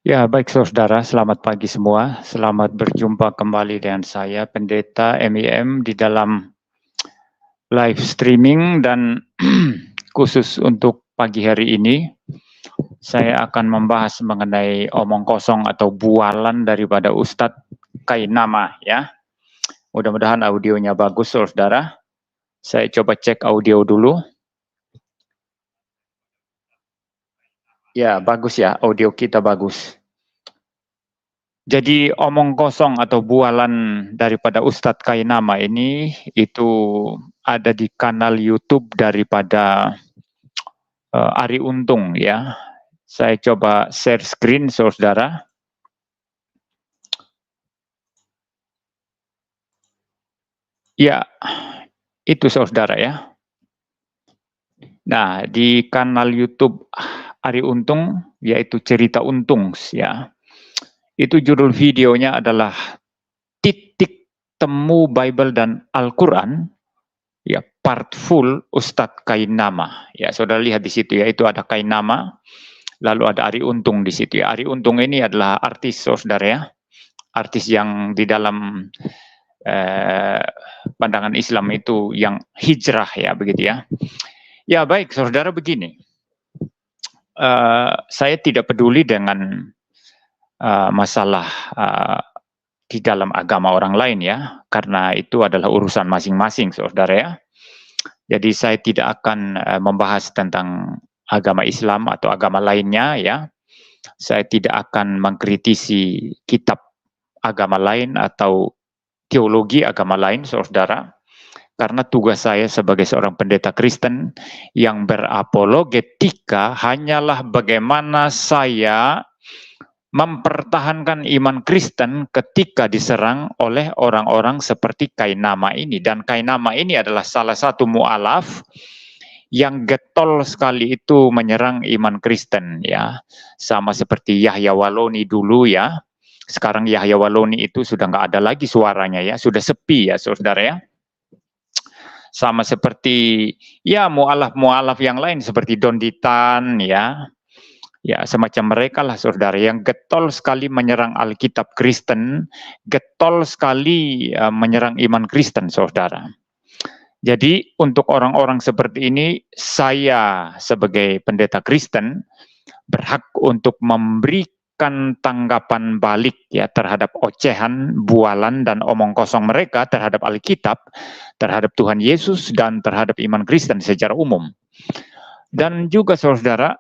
Ya, baik saudara, selamat pagi semua. Selamat berjumpa kembali dengan saya, Pendeta MIM, di dalam live streaming dan khusus untuk pagi hari ini, saya akan membahas mengenai omong kosong atau bualan daripada Ustadz Kainama, ya. Mudah-mudahan audionya bagus, saudara. Saya coba cek audio dulu. Ya, bagus ya, audio kita bagus. Jadi omong kosong atau bualan daripada Ustadz Kainama ini itu ada di kanal YouTube daripada Ari Untung, ya. Saya coba share screen saudara. Ya, itu saudara ya. Nah, di kanal YouTube Ari Untung yaitu Cerita Untung, ya. Itu judul videonya adalah Titik Temu Bible dan Al-Quran, ya, part full Ustadz Kainama. Ya, saudara lihat di situ ya, itu ada Kainama, lalu ada Ari Untung di situ ya. Ari Untung ini adalah artis saudara ya, artis yang di dalam pandangan Islam itu yang hijrah ya, begitu ya. Ya baik saudara, begini. Saya tidak peduli dengan masalah di dalam agama orang lain ya, karena itu adalah urusan masing-masing saudara ya. Jadi saya tidak akan membahas tentang agama Islam atau agama lainnya ya. Saya tidak akan mengkritisi kitab agama lain atau teologi agama lain saudara. Karena tugas saya sebagai seorang pendeta Kristen yang berapologetika hanyalah bagaimana saya mempertahankan iman Kristen ketika diserang oleh orang-orang seperti Kainama ini. Dan Kainama ini adalah salah satu mu'alaf yang getol sekali itu menyerang iman Kristen ya. Sama seperti Yahya Waloni dulu ya. Sekarang Yahya Waloni itu sudah nggak ada lagi suaranya ya, sudah sepi ya saudara ya. Sama seperti ya mu'alaf-mu'alaf yang lain seperti Don Ditan ya. Ya, semacam mereka lah saudara yang getol sekali menyerang Alkitab Kristen, getol sekali menyerang iman Kristen saudara. Jadi untuk orang-orang seperti ini, saya sebagai pendeta Kristen berhak untuk memberikan tanggapan balik ya terhadap ocehan, bualan dan omong kosong mereka terhadap Alkitab, terhadap Tuhan Yesus dan terhadap iman Kristen secara umum. Dan juga saudara,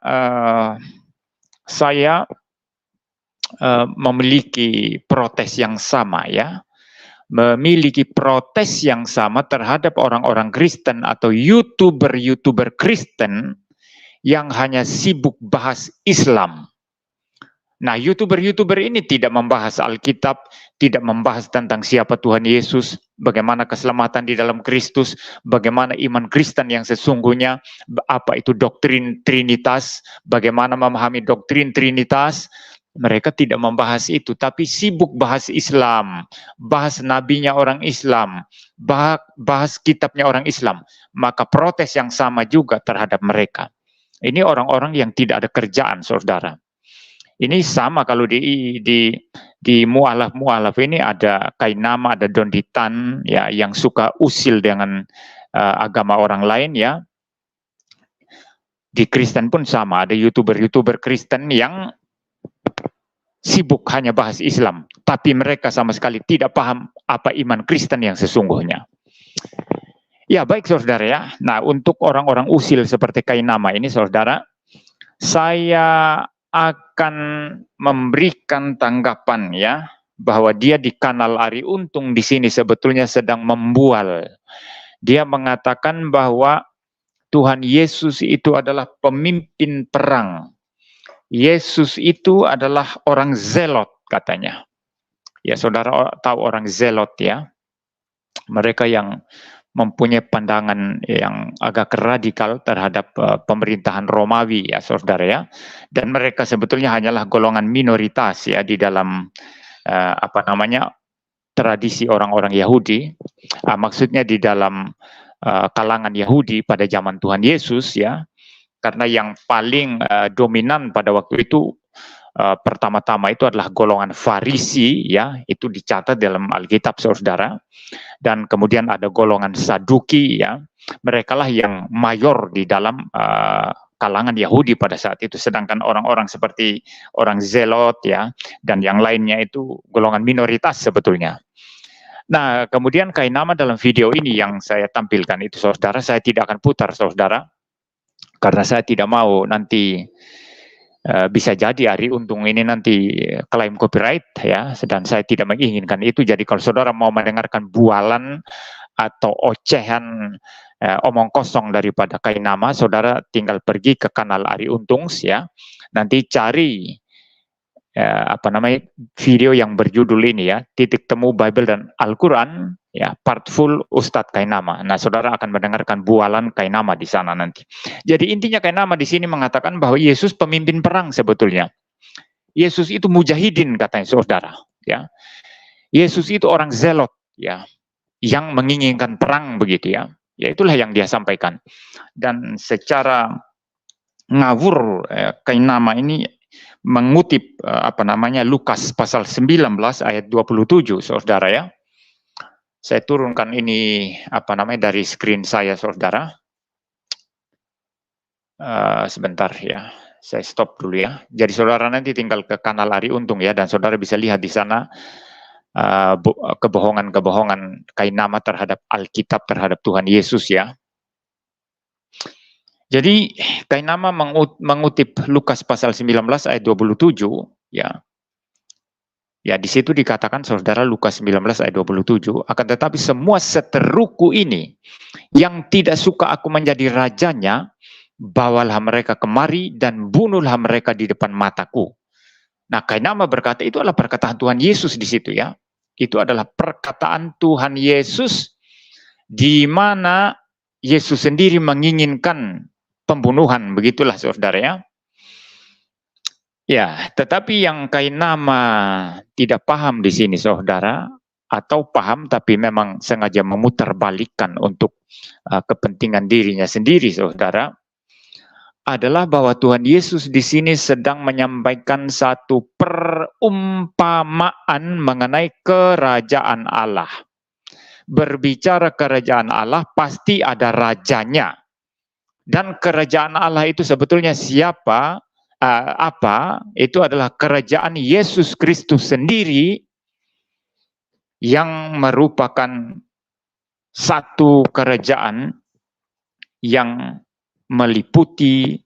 saya memiliki protes yang sama ya, memiliki protes yang sama terhadap orang-orang Kristen atau YouTuber Kristen yang hanya sibuk bahas Islam. Nah, YouTuber ini tidak membahas Alkitab, tidak membahas tentang siapa Tuhan Yesus, bagaimana keselamatan di dalam Kristus, bagaimana iman Kristen yang sesungguhnya, apa itu doktrin Trinitas, bagaimana memahami doktrin Trinitas. Mereka tidak membahas itu, tapi sibuk bahas Islam, bahas nabinya orang Islam, bahas kitabnya orang Islam. Maka protes yang sama juga terhadap mereka. Ini orang-orang yang tidak ada kerjaan, saudara. Ini sama kalau di mu'alaf ini ada Kainama, ada Don Ditan ya yang suka usil dengan agama orang lain ya. Di Kristen pun sama, ada YouTuber Kristen yang sibuk hanya bahas Islam, tapi mereka sama sekali tidak paham apa iman Kristen yang sesungguhnya. Ya baik saudara ya. Nah untuk orang-orang usil seperti Kainama ini saudara, saya akan memberikan tanggapan ya bahwa dia di kanal Ari Untung di sini sebetulnya sedang membual. Dia mengatakan bahwa Tuhan Yesus itu adalah pemimpin perang. Yesus itu adalah orang zelot katanya. Ya saudara tahu orang zelot ya. Mereka yang mempunyai pandangan yang agak radikal terhadap pemerintahan Romawi ya saudara ya, dan mereka sebetulnya hanyalah golongan minoritas ya di dalam tradisi orang-orang Yahudi, maksudnya di dalam kalangan Yahudi pada zaman Tuhan Yesus ya, karena yang paling dominan pada waktu itu pertama-tama itu adalah golongan Farisi, ya, itu dicatat dalam Alkitab, saudara. Dan kemudian ada golongan Saduki, ya, mereka lah yang mayor di dalam kalangan Yahudi pada saat itu, sedangkan orang-orang seperti orang Zelot, ya, dan yang lainnya itu golongan minoritas sebetulnya. Nah, kemudian Kainama dalam video ini yang saya tampilkan itu, saudara, saya tidak akan putar, saudara, karena saya tidak mau nanti bisa jadi Ari Untung ini nanti klaim copyright, ya, dan saya tidak menginginkan itu. Jadi kalau saudara mau mendengarkan bualan atau ocehan omong kosong daripada Kainama, saudara tinggal pergi ke kanal Ari Untungs, ya, nanti cari video yang berjudul ini, ya, Titik Temu Bible dan Al-Quran, ya, part full Ustadz Kainama. Nah, saudara akan mendengarkan bualan Kainama di sana nanti. Jadi intinya Kainama di sini mengatakan bahwa Yesus pemimpin perang sebetulnya. Yesus itu mujahidin katanya, saudara, ya. Yesus itu orang zelot, ya, yang menginginkan perang begitu, ya. Ya, itulah yang dia sampaikan. Dan secara ngawur Kainama ini mengutip Lukas pasal 19 ayat 27, saudara, ya. Saya turunkan ini dari screen saya, saudara. Sebentar, ya, saya stop dulu, ya. Jadi saudara nanti tinggal ke kanal Ari Untung, ya, dan saudara bisa lihat di sana kebohongan-kebohongan Kainama terhadap Alkitab, terhadap Tuhan Yesus, ya. Jadi Kainama mengutip Lukas pasal 19 ayat 27, ya. Ya, di situ dikatakan, saudara, Lukas 19 ayat 27, akan tetapi semua seteruku ini yang tidak suka aku menjadi rajanya, bawalah mereka kemari dan bunuhlah mereka di depan mataku. Nah, Kainama berkata itu adalah perkataan Tuhan Yesus di situ, ya. Itu adalah perkataan Tuhan Yesus di mana Yesus sendiri menginginkan pembunuhan, begitulah, saudara, ya. Ya, tetapi yang Kainama tidak paham di sini, saudara, atau paham tapi memang sengaja memutarbalikkan untuk kepentingan dirinya sendiri, saudara, adalah bahwa Tuhan Yesus di sini sedang menyampaikan satu perumpamaan mengenai kerajaan Allah. Berbicara kerajaan Allah pasti ada rajanya. Dan kerajaan Allah itu sebetulnya siapa? Itu adalah kerajaan Yesus Kristus sendiri yang merupakan satu kerajaan yang meliputi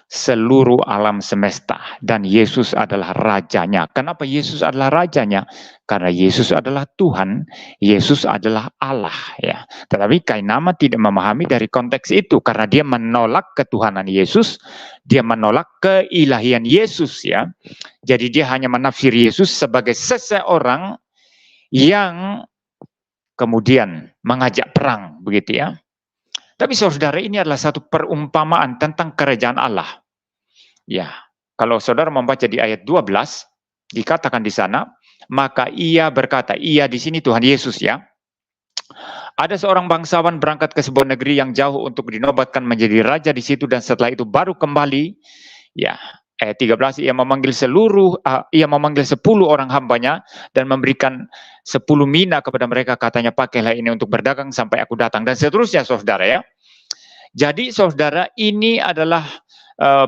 seluruh alam semesta, dan Yesus adalah rajanya. Kenapa Yesus adalah rajanya? Karena Yesus adalah Tuhan, Yesus adalah Allah, ya. Tetapi Kainama tidak memahami dari konteks itu karena dia menolak ketuhanan Yesus, dia menolak keilahian Yesus, ya. Jadi dia hanya menafsir Yesus sebagai seseorang yang kemudian mengajak perang, begitu, ya. Tapi saudara, ini adalah satu perumpamaan tentang kerajaan Allah. Ya, kalau saudara membaca di ayat 12, dikatakan di sana, maka ia berkata, ia di sini Tuhan Yesus, ya. Ada seorang bangsawan berangkat ke sebuah negeri yang jauh untuk dinobatkan menjadi raja di situ, dan setelah itu baru kembali. Ya, ayat 13, ia memanggil 10 orang hambanya dan memberikan 10 mina kepada mereka, katanya, pakailah ini untuk berdagang sampai aku datang, dan seterusnya, saudara, ya. Jadi saudara, ini adalah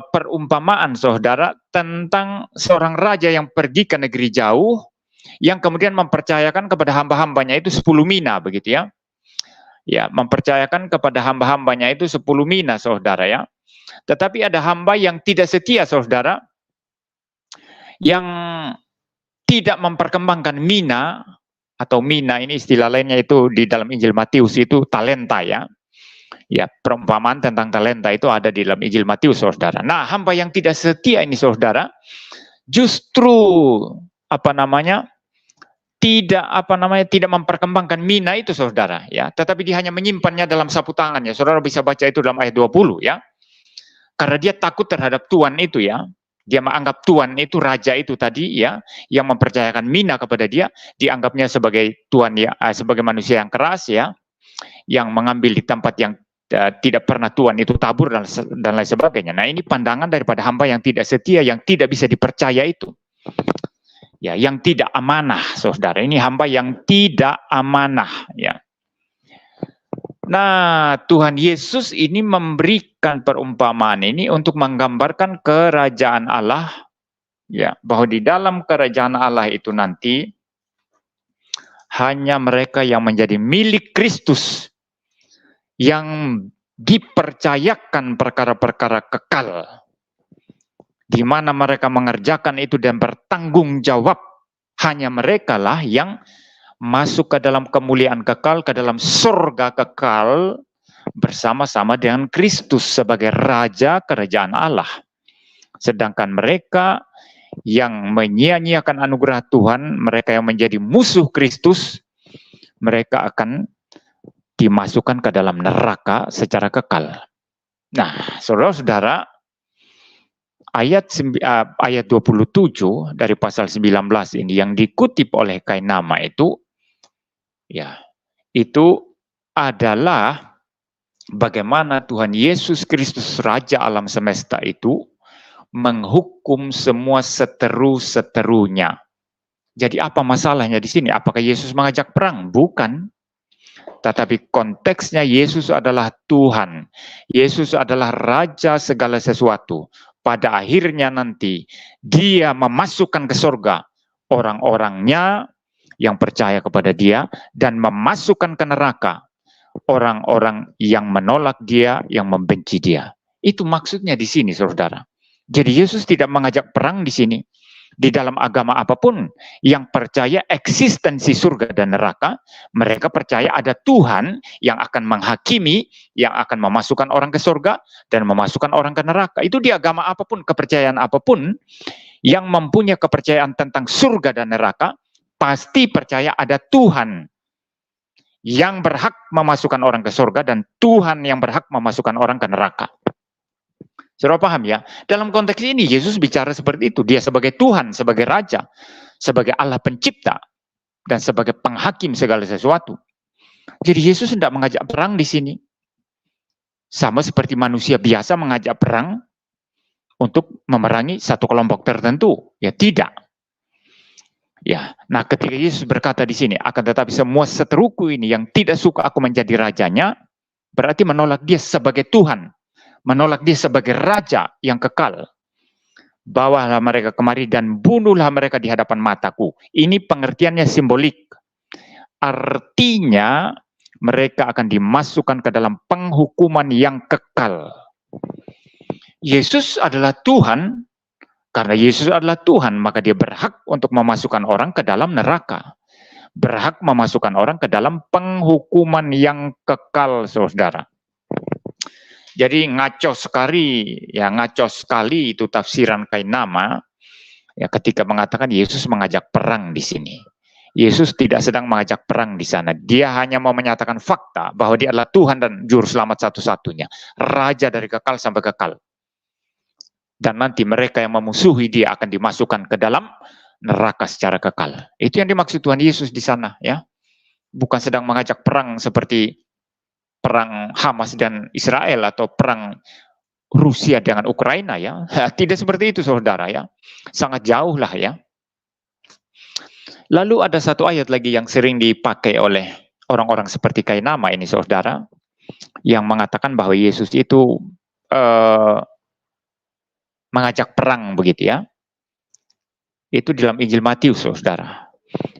perumpamaan, saudara, tentang seorang raja yang pergi ke negeri jauh, yang kemudian mempercayakan kepada hamba-hambanya itu 10 mina, begitu, ya. Ya, mempercayakan kepada hamba-hambanya itu 10 mina, saudara, ya. Tetapi ada hamba yang tidak setia, saudara, yang tidak memperkembangkan mina, atau mina ini istilah lainnya itu di dalam Injil Matius itu talenta, ya. Ya, perumpamaan tentang talenta itu ada di dalam Injil Matius, saudara. Nah, hamba yang tidak setia ini, saudara, justru tidak memperkembangkan mina itu, saudara, ya. Tetapi dia hanya menyimpannya dalam sapu tangannya. Saudara bisa baca itu dalam ayat 20, ya. Karena dia takut terhadap tuan itu, ya. Dia menganggap tuan itu, raja itu tadi, ya, yang mempercayakan mina kepada dia, dianggapnya sebagai tuan, ya, sebagai manusia yang keras, ya, yang mengambil di tempat yang tidak pernah Tuhan itu tabur dan lain sebagainya. Nah, ini pandangan daripada hamba yang tidak setia, yang tidak bisa dipercaya itu. Ya, yang tidak amanah, saudara. Ini hamba yang tidak amanah, ya. Nah, Tuhan Yesus ini memberikan perumpamaan ini untuk menggambarkan kerajaan Allah, ya, bahwa di dalam kerajaan Allah itu nanti hanya mereka yang menjadi milik Kristus yang dipercayakan perkara-perkara kekal, di mana mereka mengerjakan itu dan bertanggung jawab. Hanya mereka lah yang masuk ke dalam kemuliaan kekal, ke dalam surga kekal, bersama-sama dengan Kristus sebagai Raja Kerajaan Allah. Sedangkan mereka yang menyia-nyiakan anugerah Tuhan, mereka yang menjadi musuh Kristus, mereka akan dimasukkan ke dalam neraka secara kekal. Nah, saudara-saudara, ayat 27 dari pasal 19 ini yang dikutip oleh Kainama itu, ya, itu adalah bagaimana Tuhan Yesus Kristus Raja alam semesta itu menghukum semua seteru-seterunya. Jadi apa masalahnya di sini? Apakah Yesus mengajak perang? Bukan. Tetapi konteksnya Yesus adalah Tuhan. Yesus adalah Raja segala sesuatu. Pada akhirnya nanti Dia memasukkan ke surga orang-orangnya yang percaya kepada Dia dan memasukkan ke neraka orang-orang yang menolak Dia, yang membenci Dia. Itu maksudnya di sini, saudara. Jadi Yesus tidak mengajak perang di sini. Di dalam agama apapun yang percaya eksistensi surga dan neraka, mereka percaya ada Tuhan yang akan menghakimi, yang akan memasukkan orang ke surga dan memasukkan orang ke neraka. Itu di agama apapun, kepercayaan apapun yang mempunyai kepercayaan tentang surga dan neraka, pasti percaya ada Tuhan yang berhak memasukkan orang ke surga dan Tuhan yang berhak memasukkan orang ke neraka. Saudara paham ya? Dalam konteks ini Yesus bicara seperti itu. Dia sebagai Tuhan, sebagai Raja, sebagai Allah pencipta, dan sebagai penghakim segala sesuatu. Jadi Yesus tidak mengajak perang di sini. Sama seperti manusia biasa mengajak perang untuk memerangi satu kelompok tertentu. Ya tidak. Ya, nah ketika Yesus berkata di sini, akan tetapi semua seteruku ini yang tidak suka aku menjadi rajanya, berarti menolak Dia sebagai Tuhan. Menolak Dia sebagai Raja yang kekal. Bawalah mereka kemari dan bunuhlah mereka di hadapan mataku. Ini pengertiannya simbolik. Artinya mereka akan dimasukkan ke dalam penghukuman yang kekal. Yesus adalah Tuhan. Karena Yesus adalah Tuhan, maka Dia berhak untuk memasukkan orang ke dalam neraka. Berhak memasukkan orang ke dalam penghukuman yang kekal, saudara. Jadi ngaco sekali itu tafsiran Kainama ya ketika mengatakan Yesus mengajak perang di sini. Yesus tidak sedang mengajak perang di sana. Dia hanya mau menyatakan fakta bahwa Dia adalah Tuhan dan juru selamat satu-satunya, Raja dari kekal sampai kekal. Dan nanti mereka yang memusuhi Dia akan dimasukkan ke dalam neraka secara kekal. Itu yang dimaksud Tuhan Yesus di sana, ya. Bukan sedang mengajak perang seperti perang Hamas dan Israel atau perang Rusia dengan Ukraina, ya. Tidak seperti itu, saudara, ya. Sangat jauh lah, ya. Lalu ada satu ayat lagi yang sering dipakai oleh orang-orang seperti Kainama ini, saudara, yang mengatakan bahwa Yesus itu mengajak perang begitu, ya. Itu dalam Injil Matius, saudara.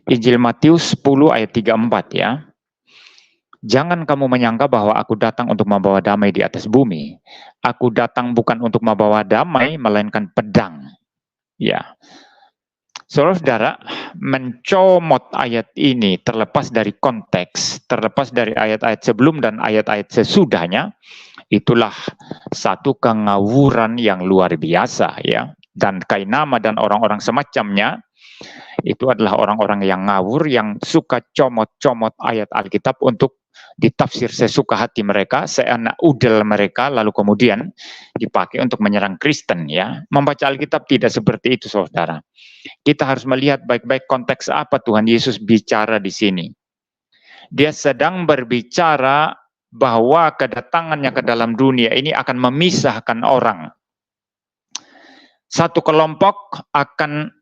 Injil Matius 10 ayat 34, ya. Jangan kamu menyangka bahwa aku datang untuk membawa damai di atas bumi. Aku datang bukan untuk membawa damai, melainkan pedang. Ya, saudara-saudara, mencomot ayat ini terlepas dari konteks, terlepas dari ayat-ayat sebelum dan ayat-ayat sesudahnya, itulah satu kengawuran yang luar biasa, ya. Dan Kainama dan orang-orang semacamnya itu adalah orang-orang yang ngawur, yang suka comot-comot ayat Alkitab untuk ditafsir sesuka hati mereka, seenak udel mereka, lalu kemudian dipakai untuk menyerang Kristen, ya. Membaca Alkitab tidak seperti itu, saudara. Kita harus melihat baik-baik konteks apa Tuhan Yesus bicara di sini. Dia sedang berbicara bahwa kedatangannya ke dalam dunia ini akan memisahkan orang. Satu kelompok akan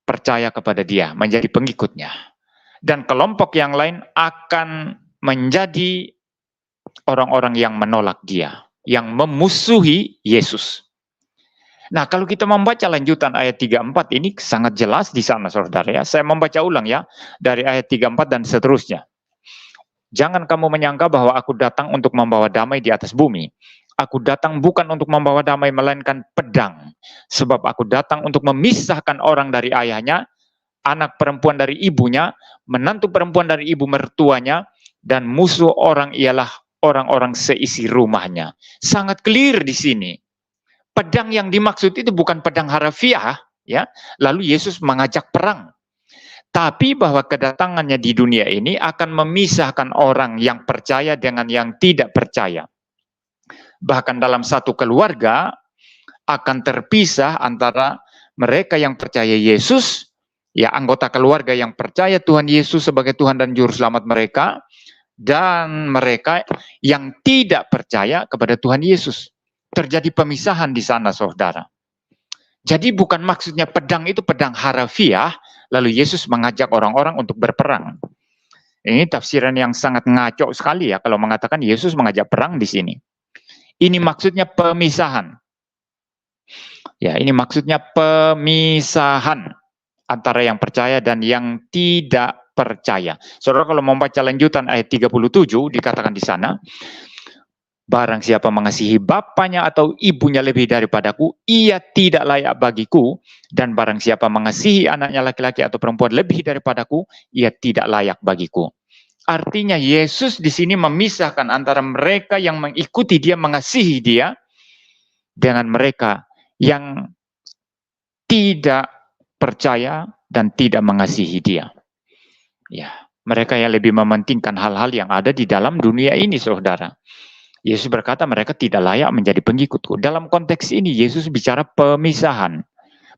percaya kepada dia, menjadi pengikutnya. Dan kelompok yang lain akan menjadi orang-orang yang menolak dia, yang memusuhi Yesus. Nah, kalau kita membaca lanjutan ayat 34 ini sangat jelas di sana, saudara ya. Saya membaca ulang ya, dari ayat 34 dan seterusnya. Jangan kamu menyangka bahwa aku datang untuk membawa damai di atas bumi. Aku datang bukan untuk membawa damai, melainkan pedang. Sebab aku datang untuk memisahkan orang dari ayahnya, anak perempuan dari ibunya, menantu perempuan dari ibu mertuanya, dan musuh orang ialah orang-orang seisi rumahnya. Sangat clear di sini. Pedang yang dimaksud itu bukan pedang harafiah, ya. Lalu Yesus mengajak perang. Tapi bahwa kedatangannya di dunia ini akan memisahkan orang yang percaya dengan yang tidak percaya. Bahkan dalam satu keluarga akan terpisah antara mereka yang percaya Yesus, ya anggota keluarga yang percaya Tuhan Yesus sebagai Tuhan dan Juru Selamat mereka, dan mereka yang tidak percaya kepada Tuhan Yesus. Terjadi pemisahan di sana, saudara. Jadi bukan maksudnya pedang itu pedang harafiah, lalu Yesus mengajak orang-orang untuk berperang. Ini tafsiran yang sangat ngaco sekali ya, kalau mengatakan Yesus mengajak perang di sini. Ini maksudnya pemisahan. Ya, ini maksudnya pemisahan antara yang percaya dan yang tidak percaya. Saudara kalau membaca lanjutan ayat 37 dikatakan di sana, barang siapa mengasihi bapaknya atau ibunya lebih daripadaku, ia tidak layak bagiku. Dan barang siapa mengasihi anaknya laki-laki atau perempuan lebih daripadaku, ia tidak layak bagiku. Artinya Yesus di sini memisahkan antara mereka yang mengikuti dia, mengasihi dia, dengan mereka yang tidak percaya dan tidak mengasihi dia. Ya, mereka yang lebih mementingkan hal-hal yang ada di dalam dunia ini, saudara. Yesus berkata mereka tidak layak menjadi pengikutku. Dalam konteks ini Yesus bicara pemisahan.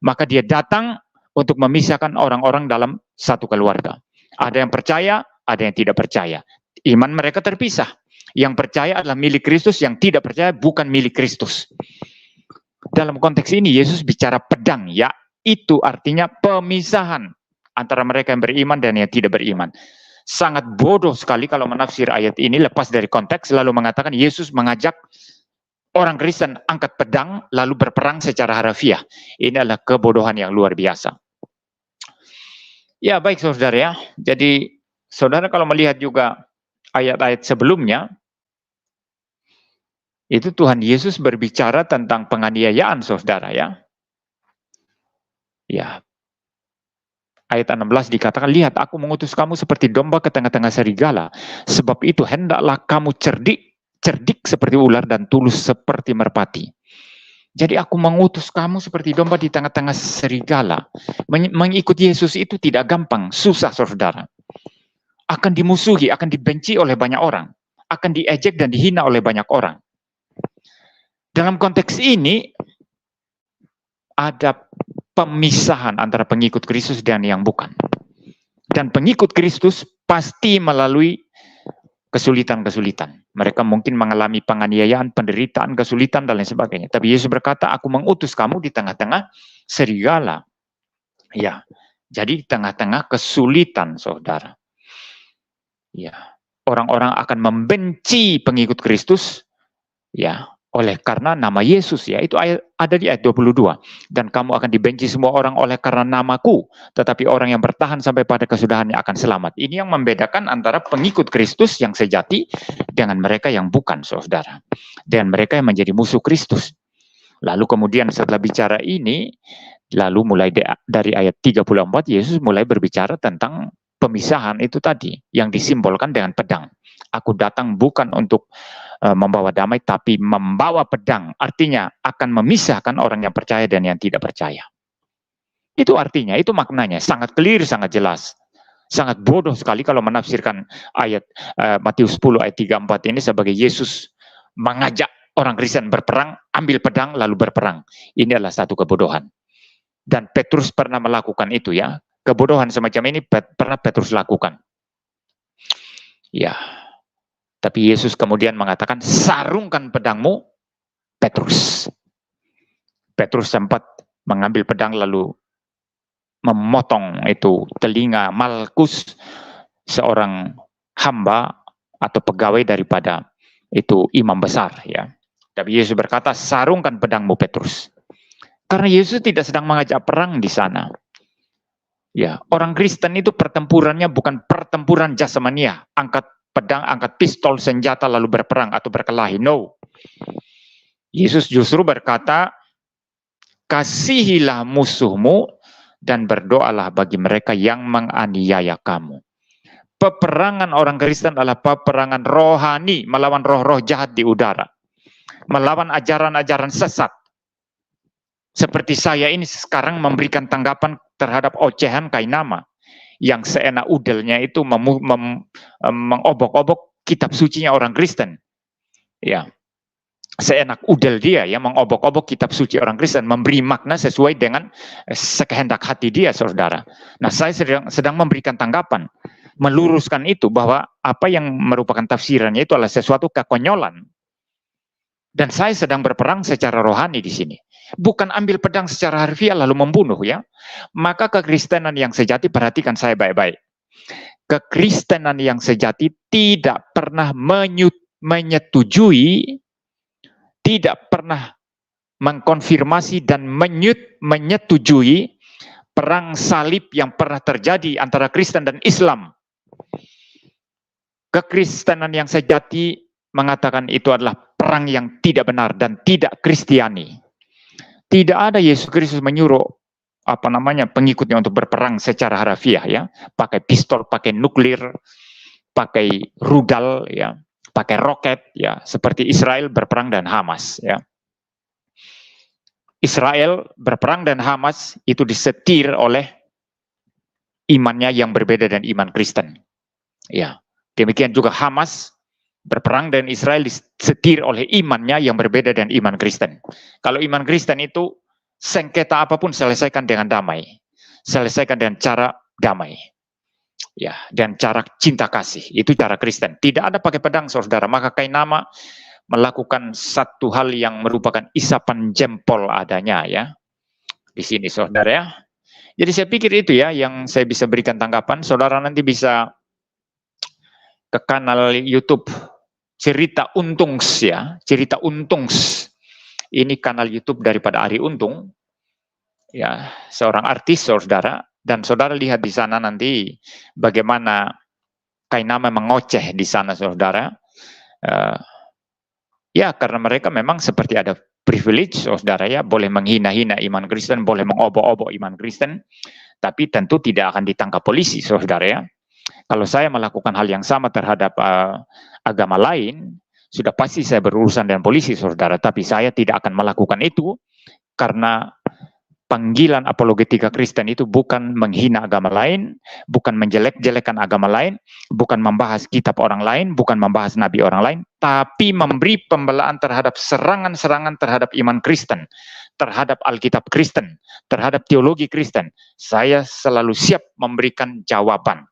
Maka dia datang untuk memisahkan orang-orang dalam satu keluarga. Ada yang percaya, ada yang tidak percaya. Iman mereka terpisah. Yang percaya adalah milik Kristus, yang tidak percaya bukan milik Kristus. Dalam konteks ini Yesus bicara pedang, ya itu artinya pemisahan antara mereka yang beriman dan yang tidak beriman. Sangat bodoh sekali kalau menafsir ayat ini lepas dari konteks lalu mengatakan Yesus mengajak orang Kristen angkat pedang lalu berperang secara harafiah. Ini adalah kebodohan yang luar biasa. Ya baik saudara ya, jadi saudara kalau melihat juga ayat-ayat sebelumnya, itu Tuhan Yesus berbicara tentang penganiayaan saudara ya. Ya, ayat 16 dikatakan, lihat aku mengutus kamu seperti domba ke tengah-tengah serigala. Sebab itu hendaklah kamu cerdik seperti ular dan tulus seperti merpati. Jadi aku mengutus kamu seperti domba di tengah-tengah serigala. Mengikuti Yesus itu tidak gampang, susah saudara. Akan dimusuhi, akan dibenci oleh banyak orang. Akan diejek dan dihina oleh banyak orang. Dalam konteks ini, ada pemisahan antara pengikut Kristus dan yang bukan. Dan pengikut Kristus pasti melalui kesulitan-kesulitan. Mereka mungkin mengalami penganiayaan, penderitaan, kesulitan, dan lain sebagainya. Tapi Yesus berkata, aku mengutus kamu di tengah-tengah serigala. Ya, jadi di tengah-tengah kesulitan, saudara. Ya, orang-orang akan membenci pengikut Kristus, ya, oleh karena nama Yesus, ya itu ada di ayat 22. Dan kamu akan dibenci semua orang oleh karena namaku, tetapi orang yang bertahan sampai pada kesudahannya akan selamat. Ini yang membedakan antara pengikut Kristus yang sejati dengan mereka yang bukan, saudara. Dan mereka yang menjadi musuh Kristus. Lalu kemudian setelah bicara ini, lalu mulai dari ayat 34 Yesus mulai berbicara tentang pemisahan itu tadi yang disimbolkan dengan pedang. Aku datang bukan untuk membawa damai, tapi membawa pedang. Artinya akan memisahkan orang yang percaya dan yang tidak percaya. Itu artinya, itu maknanya. Sangat clear, sangat jelas. Sangat bodoh sekali kalau menafsirkan ayat Matius 10 ayat 34 ini sebagai Yesus mengajak orang Kristen berperang, ambil pedang lalu berperang. Ini adalah satu kebodohan. Dan Petrus pernah melakukan itu ya. Kebodohan semacam ini pernah Petrus lakukan. Ya. Tapi Yesus kemudian mengatakan, sarungkan pedangmu, Petrus. Petrus sempat mengambil pedang lalu memotong itu telinga Malkus, seorang hamba atau pegawai daripada itu imam besar, ya. Tapi Yesus berkata, sarungkan pedangmu, Petrus. Karena Yesus tidak sedang mengajak perang di sana. Ya, orang Kristen itu pertempurannya bukan pertempuran jasmania, angkat pedang, angkat pistol, senjata lalu berperang atau berkelahi. No. Yesus justru berkata, kasihilah musuhmu dan berdoalah bagi mereka yang menganiaya kamu. Peperangan orang Kristen adalah peperangan rohani, melawan roh-roh jahat di udara, melawan ajaran-ajaran sesat. Seperti saya ini sekarang memberikan tanggapan terhadap ocehan Kainama yang seenak udelnya itu mengobok-obok kitab sucinya orang Kristen. Ya, seenak udel dia ya mengobok-obok kitab suci orang Kristen, memberi makna sesuai dengan sekehendak hati dia, saudara. Nah, saya sedang memberikan tanggapan, meluruskan itu, bahwa apa yang merupakan tafsirannya itu adalah sesuatu kekonyolan. Dan saya sedang berperang secara rohani di sini. Bukan ambil pedang secara harfiah lalu membunuh, ya. Maka kekristenan yang sejati, perhatikan saya baik-baik. Kekristenan yang sejati tidak pernah menyetujui, tidak pernah mengkonfirmasi dan menyetujui perang salib yang pernah terjadi antara Kristen dan Islam. Kekristenan yang sejati mengatakan itu adalah perang yang tidak benar dan tidak Kristiani. Tidak ada Yesus Kristus menyuruh pengikutnya untuk berperang secara harfiah, ya, pakai pistol, pakai nuklir, pakai rudal, ya, pakai roket, ya, seperti Israel berperang dan Hamas, ya. Israel berperang dan Hamas itu disetir oleh imannya yang berbeda dan iman Kristen. Ya, demikian juga Hamas berperang dan Israel disetir oleh imannya yang berbeda dan iman Kristen. Kalau iman Kristen itu sengketa apapun selesaikan dengan damai, selesaikan dengan cara damai, ya, dan cara cinta kasih. Itu cara Kristen. Tidak ada pakai pedang, saudara. Maka Kainama melakukan satu hal yang merupakan isapan jempol adanya, ya, di sini, saudara, ya. Jadi saya pikir itu, ya, yang saya bisa berikan tanggapan. Saudara nanti bisa ke kanal YouTube Cerita Untungs, ya, Cerita Untungs. Ini kanal YouTube daripada Ari Untung, ya, seorang artis, saudara. Dan saudara lihat di sana nanti bagaimana Kainama mengoceh di sana, saudara. Ya, karena mereka memang seperti ada privilege, saudara, ya, boleh menghina-hina iman Kristen, boleh mengobok-obok iman Kristen, tapi tentu tidak akan ditangkap polisi, saudara, ya. Kalau saya melakukan hal yang sama terhadap agama lain, sudah pasti saya berurusan dengan polisi, saudara. Tapi saya tidak akan melakukan itu karena panggilan apologetika Kristen itu bukan menghina agama lain, bukan menjelek-jelekan agama lain, bukan membahas kitab orang lain, bukan membahas nabi orang lain, tapi memberi pembelaan terhadap serangan-serangan terhadap iman Kristen, terhadap Alkitab Kristen, terhadap teologi Kristen. Saya selalu siap memberikan jawaban.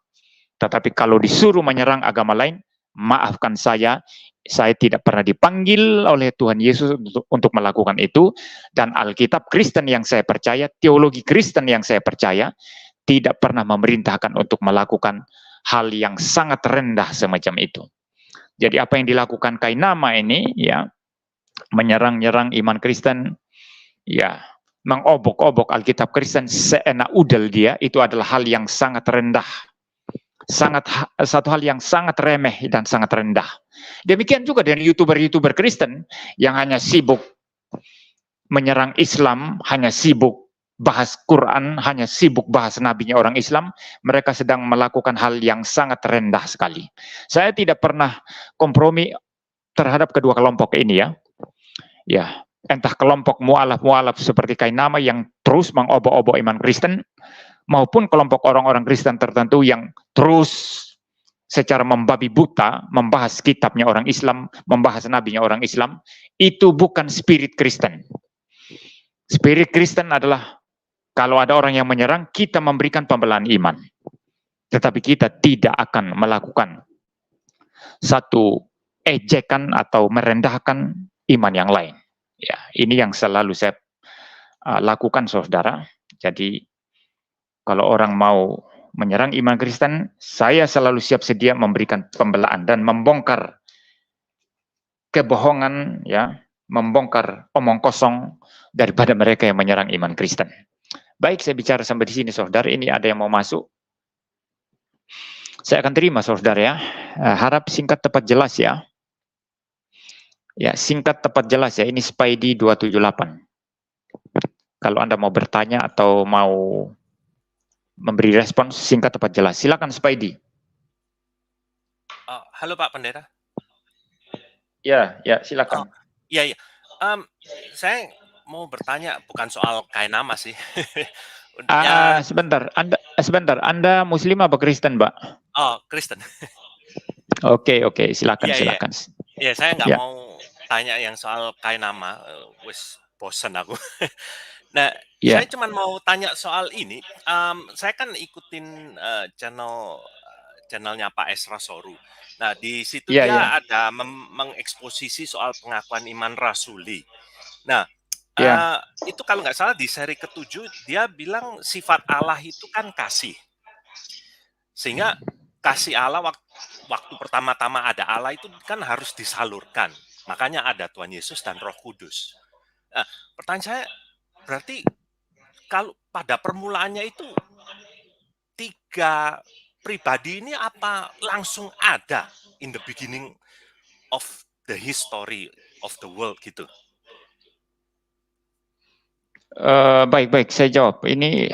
Tetapi kalau disuruh menyerang agama lain, maafkan saya tidak pernah dipanggil oleh Tuhan Yesus untuk melakukan itu. Dan Alkitab Kristen yang saya percaya, teologi Kristen yang saya percaya, tidak pernah memerintahkan untuk melakukan hal yang sangat rendah semacam itu. Jadi apa yang dilakukan Kainama ini, ya, menyerang-nyerang iman Kristen, ya, mengobok-obok Alkitab Kristen seenak udel dia, itu adalah hal yang sangat rendah. Satu hal yang sangat remeh dan sangat rendah. Demikian juga dengan YouTuber-YouTuber Kristen yang hanya sibuk menyerang Islam, hanya sibuk bahas Quran, hanya sibuk bahas nabinya orang Islam. Mereka sedang melakukan hal yang sangat rendah sekali. Saya tidak pernah kompromi terhadap kedua kelompok ini, ya. Ya, entah kelompok mu'alaf seperti Kainama yang terus mengobok-obok iman Kristen, maupun kelompok orang-orang Kristen tertentu yang terus secara membabi buta membahas kitabnya orang Islam, membahas nabinya orang Islam. Itu bukan spirit Kristen. Spirit Kristen adalah kalau ada orang yang menyerang, kita memberikan pembelaan iman. Tetapi kita tidak akan melakukan satu ejekan atau merendahkan iman yang lain. Ya, ini yang selalu saya lakukan, saudara. Jadi kalau orang mau menyerang iman Kristen, saya selalu siap sedia memberikan pembelaan dan membongkar kebohongan, ya, membongkar omong kosong daripada mereka yang menyerang iman Kristen. Baik, saya bicara sampai di sini, saudara. Ini ada yang mau masuk. Saya akan terima, saudara, ya. Harap singkat, tepat, jelas, ya. Ya, singkat, tepat, jelas, ya. Ini Spidey 278. Kalau Anda mau bertanya atau mau memberi respons singkat, tepat, jelas. Silakan, Spidey. Halo Pak Pendeta. Ya, silakan. Iya. Saya mau bertanya, bukan soal kain nama sih. Sebentar, Anda Muslim apa Kristen, Pak? Oh, Kristen. Oke, silakan. Iya, saya nggak mau tanya yang soal kain nama, wis bosen aku. Nah, saya cuma mau tanya soal ini. Saya kan ikutin channelnya Pak Esra Soru. Nah, di situ dia ada mengeksposisi soal pengakuan iman rasuli. Nah, itu kalau nggak salah di seri ke-7 dia bilang sifat Allah itu kan kasih. Sehingga kasih Allah waktu pertama-tama ada Allah itu kan harus disalurkan. Makanya ada Tuhan Yesus dan Roh Kudus. Nah, pertanyaan saya, berarti kalau pada permulaannya itu 3 pribadi ini apa langsung ada in the beginning of the history of the world gitu? Baik, saya jawab. Ini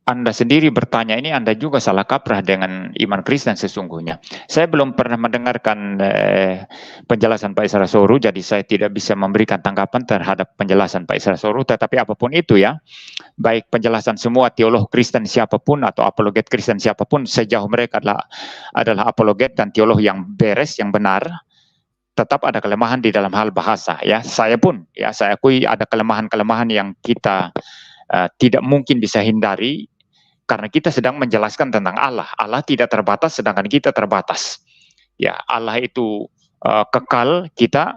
Anda sendiri bertanya, ini Anda juga salah kaprah dengan iman Kristen sesungguhnya. Saya belum pernah mendengarkan penjelasan Pak Esra Soru, jadi saya tidak bisa memberikan tanggapan terhadap penjelasan Pak Esra Soru, tetapi apapun itu, ya, baik penjelasan semua teolog Kristen siapapun atau apologet Kristen siapapun, sejauh mereka adalah apologet dan teolog yang beres, yang benar, tetap ada kelemahan di dalam hal bahasa, ya. Saya pun, ya, saya akui ada kelemahan-kelemahan yang kita tidak mungkin bisa hindari karena kita sedang menjelaskan tentang Allah. Allah tidak terbatas sedangkan kita terbatas. Ya, Allah itu kekal, kita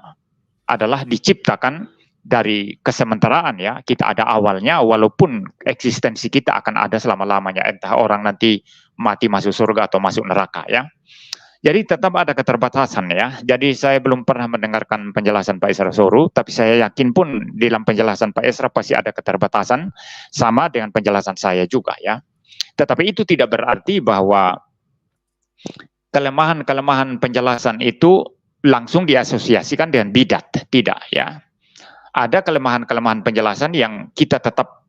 adalah diciptakan dari kesementaraan, ya. Kita ada awalnya walaupun eksistensi kita akan ada selama-lamanya, entah orang nanti mati masuk surga atau masuk neraka, ya. Jadi tetap ada keterbatasan, ya. Jadi saya belum pernah mendengarkan penjelasan Pak Esra Soru, tapi saya yakin pun di dalam penjelasan Pak Esra pasti ada keterbatasan sama dengan penjelasan saya juga, ya. Tetapi itu tidak berarti bahwa kelemahan-kelemahan penjelasan itu langsung diasosiasikan dengan bidat, tidak, ya. Ada kelemahan-kelemahan penjelasan yang kita tetap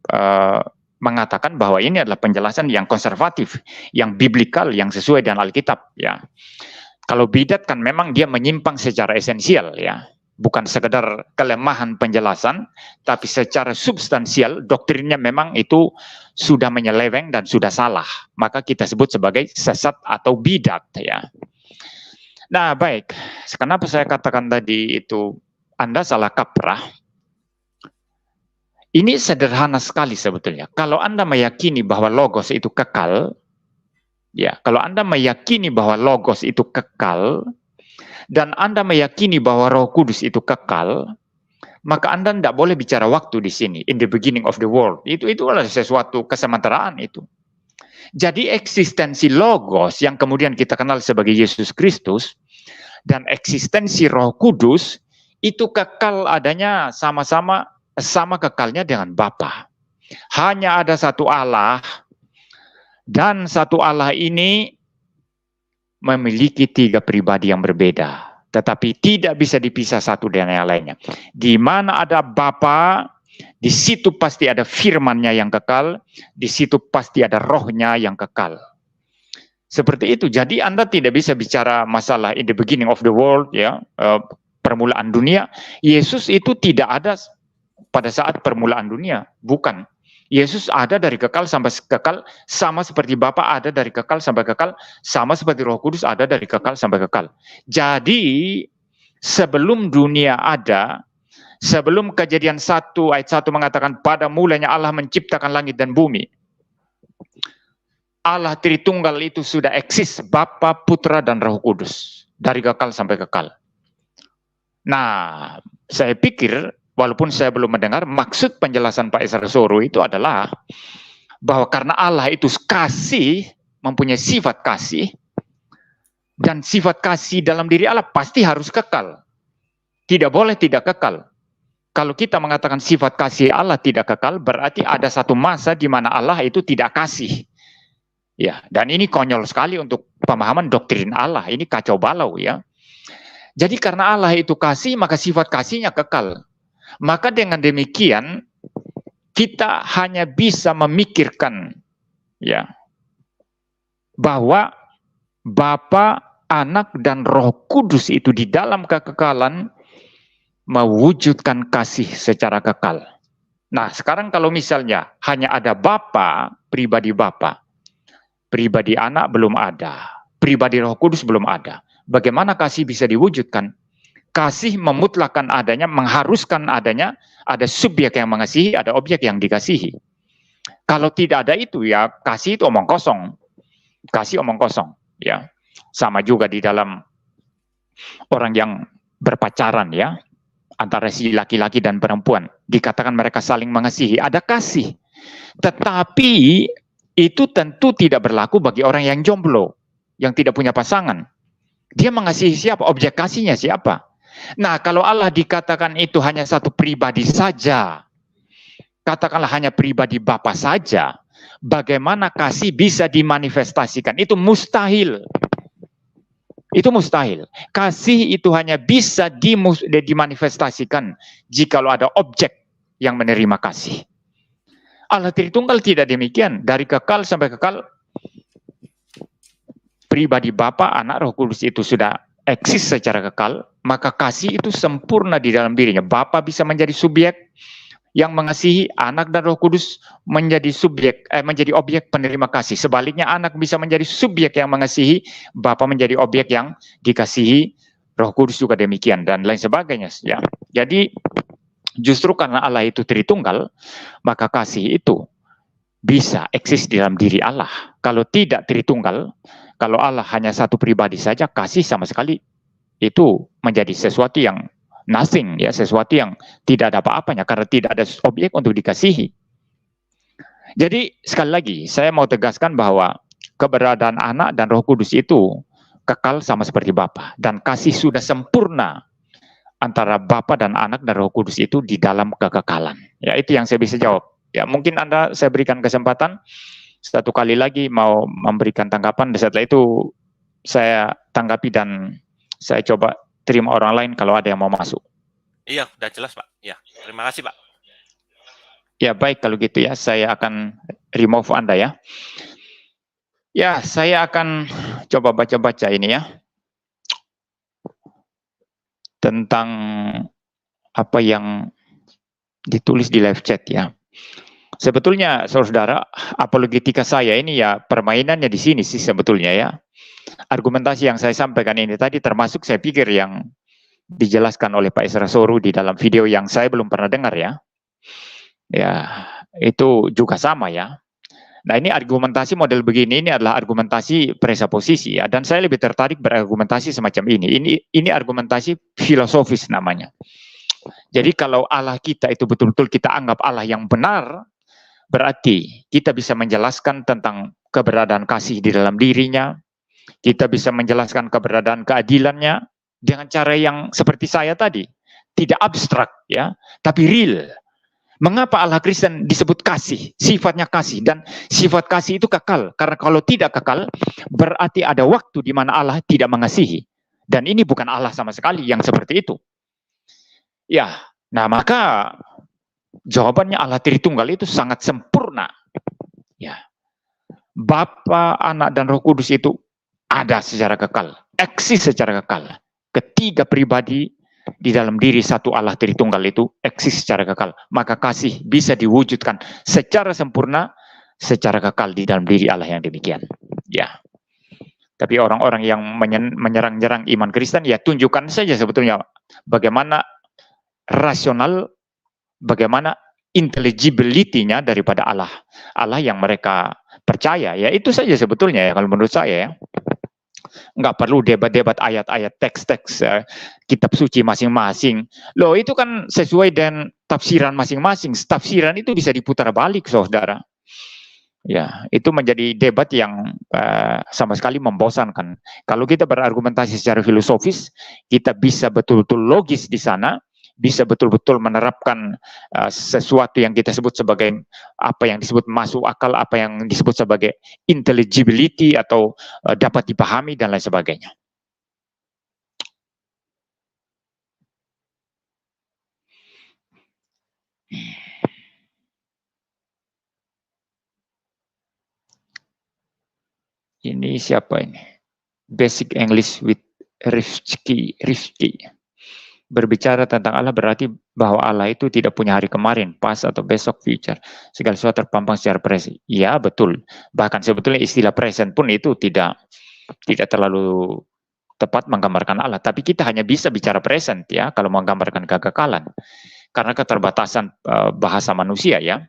mengatakan bahwa ini adalah penjelasan yang konservatif, yang biblikal, yang sesuai dengan Alkitab, ya. Kalau bidat kan memang dia menyimpang secara esensial, ya. Bukan sekedar kelemahan penjelasan, tapi secara substansial doktrinnya memang itu sudah menyeleweng dan sudah salah. Maka kita sebut sebagai sesat atau bidat, ya. Nah, baik. Kenapa saya katakan tadi itu Anda salah kaprah? Ini sederhana sekali sebetulnya. Kalau Anda meyakini bahwa logos itu kekal, ya, kalau Anda meyakini bahwa logos itu kekal, dan Anda meyakini bahwa Roh Kudus itu kekal, maka Anda tidak boleh bicara waktu di sini, in the beginning of the world. Itu adalah sesuatu kesementaraan itu. Jadi eksistensi logos yang kemudian kita kenal sebagai Yesus Kristus, dan eksistensi Roh Kudus, itu kekal adanya sama kekalnya dengan Bapa. Hanya ada satu Allah, dan satu Allah ini memiliki 3 pribadi yang berbeda, tetapi tidak bisa dipisah satu dengan yang lainnya. Di mana ada Bapa, di situ pasti ada firman-Nya yang kekal, di situ pasti ada Roh-Nya yang kekal. Seperti itu. Jadi Anda tidak bisa bicara masalah in the beginning of the world, ya, permulaan dunia. Yesus itu tidak ada pada saat permulaan dunia, bukan. Yesus ada dari kekal sampai kekal, sama seperti Bapa ada dari kekal sampai kekal, sama seperti Roh Kudus ada dari kekal sampai kekal. Jadi sebelum dunia ada, sebelum Kejadian 1 ayat 1 mengatakan pada mulanya Allah menciptakan langit dan bumi, Allah Tritunggal itu sudah eksis, Bapa, Putra, dan Roh Kudus dari kekal sampai kekal. Nah, saya pikir walaupun saya belum mendengar maksud penjelasan Pak Esra Soro itu adalah bahwa karena Allah itu kasih, mempunyai sifat kasih, dan sifat kasih dalam diri Allah pasti harus kekal. Tidak boleh tidak kekal. Kalau kita mengatakan sifat kasih Allah tidak kekal, berarti ada satu masa di mana Allah itu tidak kasih. Ya, dan ini konyol sekali untuk pemahaman doktrin Allah. Ini kacau balau ya. Jadi karena Allah itu kasih, maka sifat kasihnya kekal. Maka dengan demikian kita hanya bisa memikirkan ya bahwa Bapa, Anak dan Roh Kudus itu di dalam kekekalan mewujudkan kasih secara kekal. Nah, sekarang kalau misalnya hanya ada Bapa, pribadi Anak belum ada, pribadi Roh Kudus belum ada. Bagaimana kasih bisa diwujudkan? Kasih memutlakkan adanya, mengharuskan adanya, ada subjek yang mengasihi, ada objek yang dikasihi. Kalau tidak ada itu ya kasih itu omong kosong. Kasih omong kosong, ya. Sama juga di dalam orang yang berpacaran ya, antara si laki-laki dan perempuan, dikatakan mereka saling mengasihi, ada kasih. Tetapi itu tentu tidak berlaku bagi orang yang jomblo, yang tidak punya pasangan. Dia mengasihi siapa? Objek kasihnya siapa? Nah, kalau Allah dikatakan itu hanya satu pribadi saja, katakanlah hanya pribadi Bapa saja, bagaimana kasih bisa dimanifestasikan? Itu mustahil. Itu mustahil. Kasih itu hanya bisa dimanifestasikan jikalau ada objek yang menerima kasih. Allah Tritunggal tidak demikian. Dari kekal sampai kekal, pribadi Bapa, Anak, Roh Kudus itu sudah eksis secara kekal, maka kasih itu sempurna di dalam dirinya. Bapa bisa menjadi subjek yang mengasihi, Anak dan Roh Kudus menjadi menjadi objek penerima kasih. Sebaliknya Anak bisa menjadi subjek yang mengasihi, Bapa menjadi objek yang dikasihi, Roh Kudus juga demikian dan lain sebagainya. Ya. Jadi justru karena Allah itu Tritunggal, maka kasih itu bisa eksis di dalam diri Allah. Kalau tidak Tritunggal, kalau Allah hanya satu pribadi saja, kasih sama sekali itu menjadi sesuatu yang nothing, ya, sesuatu yang tidak ada apa-apanya karena tidak ada objek untuk dikasihi. Jadi sekali lagi saya mau tegaskan bahwa keberadaan Anak dan Roh Kudus itu kekal sama seperti Bapa, dan kasih sudah sempurna antara Bapa dan Anak dan Roh Kudus itu di dalam kekekalan. Ya, itu yang saya bisa jawab. Ya, mungkin saya berikan kesempatan satu kali lagi mau memberikan tanggapan, dan setelah itu saya tanggapi dan saya coba terima orang lain kalau ada yang mau masuk. Iya, sudah jelas Pak. Ya, terima kasih Pak. Ya baik kalau gitu ya, saya akan remove Anda ya. Ya, saya akan coba baca-baca ini ya. Tentang apa yang ditulis di live chat ya. Sebetulnya saudara, apologetika saya ini ya permainannya di sini sih sebetulnya ya. Argumentasi yang saya sampaikan ini tadi termasuk saya pikir yang dijelaskan oleh Pak Esra Soro di dalam video yang saya belum pernah dengar ya. Ya, itu juga sama ya. Nah, ini argumentasi model begini ini adalah argumentasi presuposisi ya, dan saya lebih tertarik berargumentasi semacam ini. Ini argumentasi filosofis namanya. Jadi kalau Allah kita itu betul-betul kita anggap Allah yang benar, berarti kita bisa menjelaskan tentang keberadaan kasih di dalam dirinya, kita bisa menjelaskan keberadaan keadilannya dengan cara yang seperti saya tadi, tidak abstrak ya, tapi real. Mengapa Allah Kristen disebut kasih? Sifatnya kasih, dan sifat kasih itu kekal. Karena kalau tidak kekal, berarti ada waktu di mana Allah tidak mengasihi. Dan ini bukan Allah sama sekali yang seperti itu. Ya, nah maka jawabannya Allah Tritunggal itu sangat sempurna. Ya, Bapa, Anak dan Roh Kudus itu ada secara kekal, eksis secara kekal. Ketiga pribadi di dalam diri satu Allah Tritunggal itu eksis secara kekal. Maka kasih bisa diwujudkan secara sempurna, secara kekal di dalam diri Allah yang demikian. Ya. Tapi orang-orang yang menyerang-nyerang iman Kristen, ya tunjukkan saja sebetulnya bagaimana rasional, bagaimana intelligibility-nya daripada Allah. Allah yang mereka percaya, ya itu saja sebetulnya ya kalau menurut saya ya. nggak perlu debat-debat ayat-ayat teks-teks kitab suci masing-masing. Loh, itu kan sesuai dengan tafsiran masing-masing. Tafsiran itu bisa diputar balik, saudara. Ya, itu menjadi debat yang sama sekali membosankan. Kalau kita berargumentasi secara filosofis, kita bisa betul-betul logis di sana, bisa betul-betul menerapkan sesuatu yang kita sebut sebagai apa yang disebut masuk akal, apa yang disebut sebagai intelligibility atau dapat dipahami dan lain sebagainya. Ini siapa ini? Basic English with Rifki. Berbicara tentang Allah berarti bahwa Allah itu tidak punya hari kemarin, past atau besok, future. Segala sesuatu terpampang secara present. Ya, betul. Bahkan sebetulnya istilah present pun itu tidak terlalu tepat menggambarkan Allah. Tapi kita hanya bisa bicara present ya kalau menggambarkan kekekalan. Karena keterbatasan bahasa manusia ya.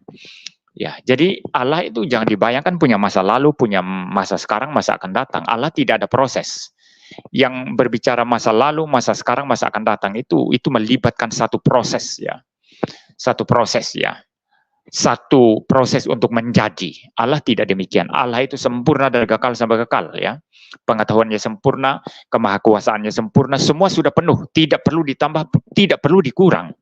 Ya, jadi Allah itu jangan dibayangkan punya masa lalu, punya masa sekarang, masa akan datang. Allah tidak ada proses. Yang berbicara masa lalu, masa sekarang, masa akan datang itu melibatkan satu proses ya. Satu proses ya. Satu proses untuk menjadi. Allah tidak demikian. Allah itu sempurna dari kekal sampai kekal ya. Pengetahuannya sempurna, kemahakuasaannya sempurna, semua sudah penuh, tidak perlu ditambah, tidak perlu dikurang.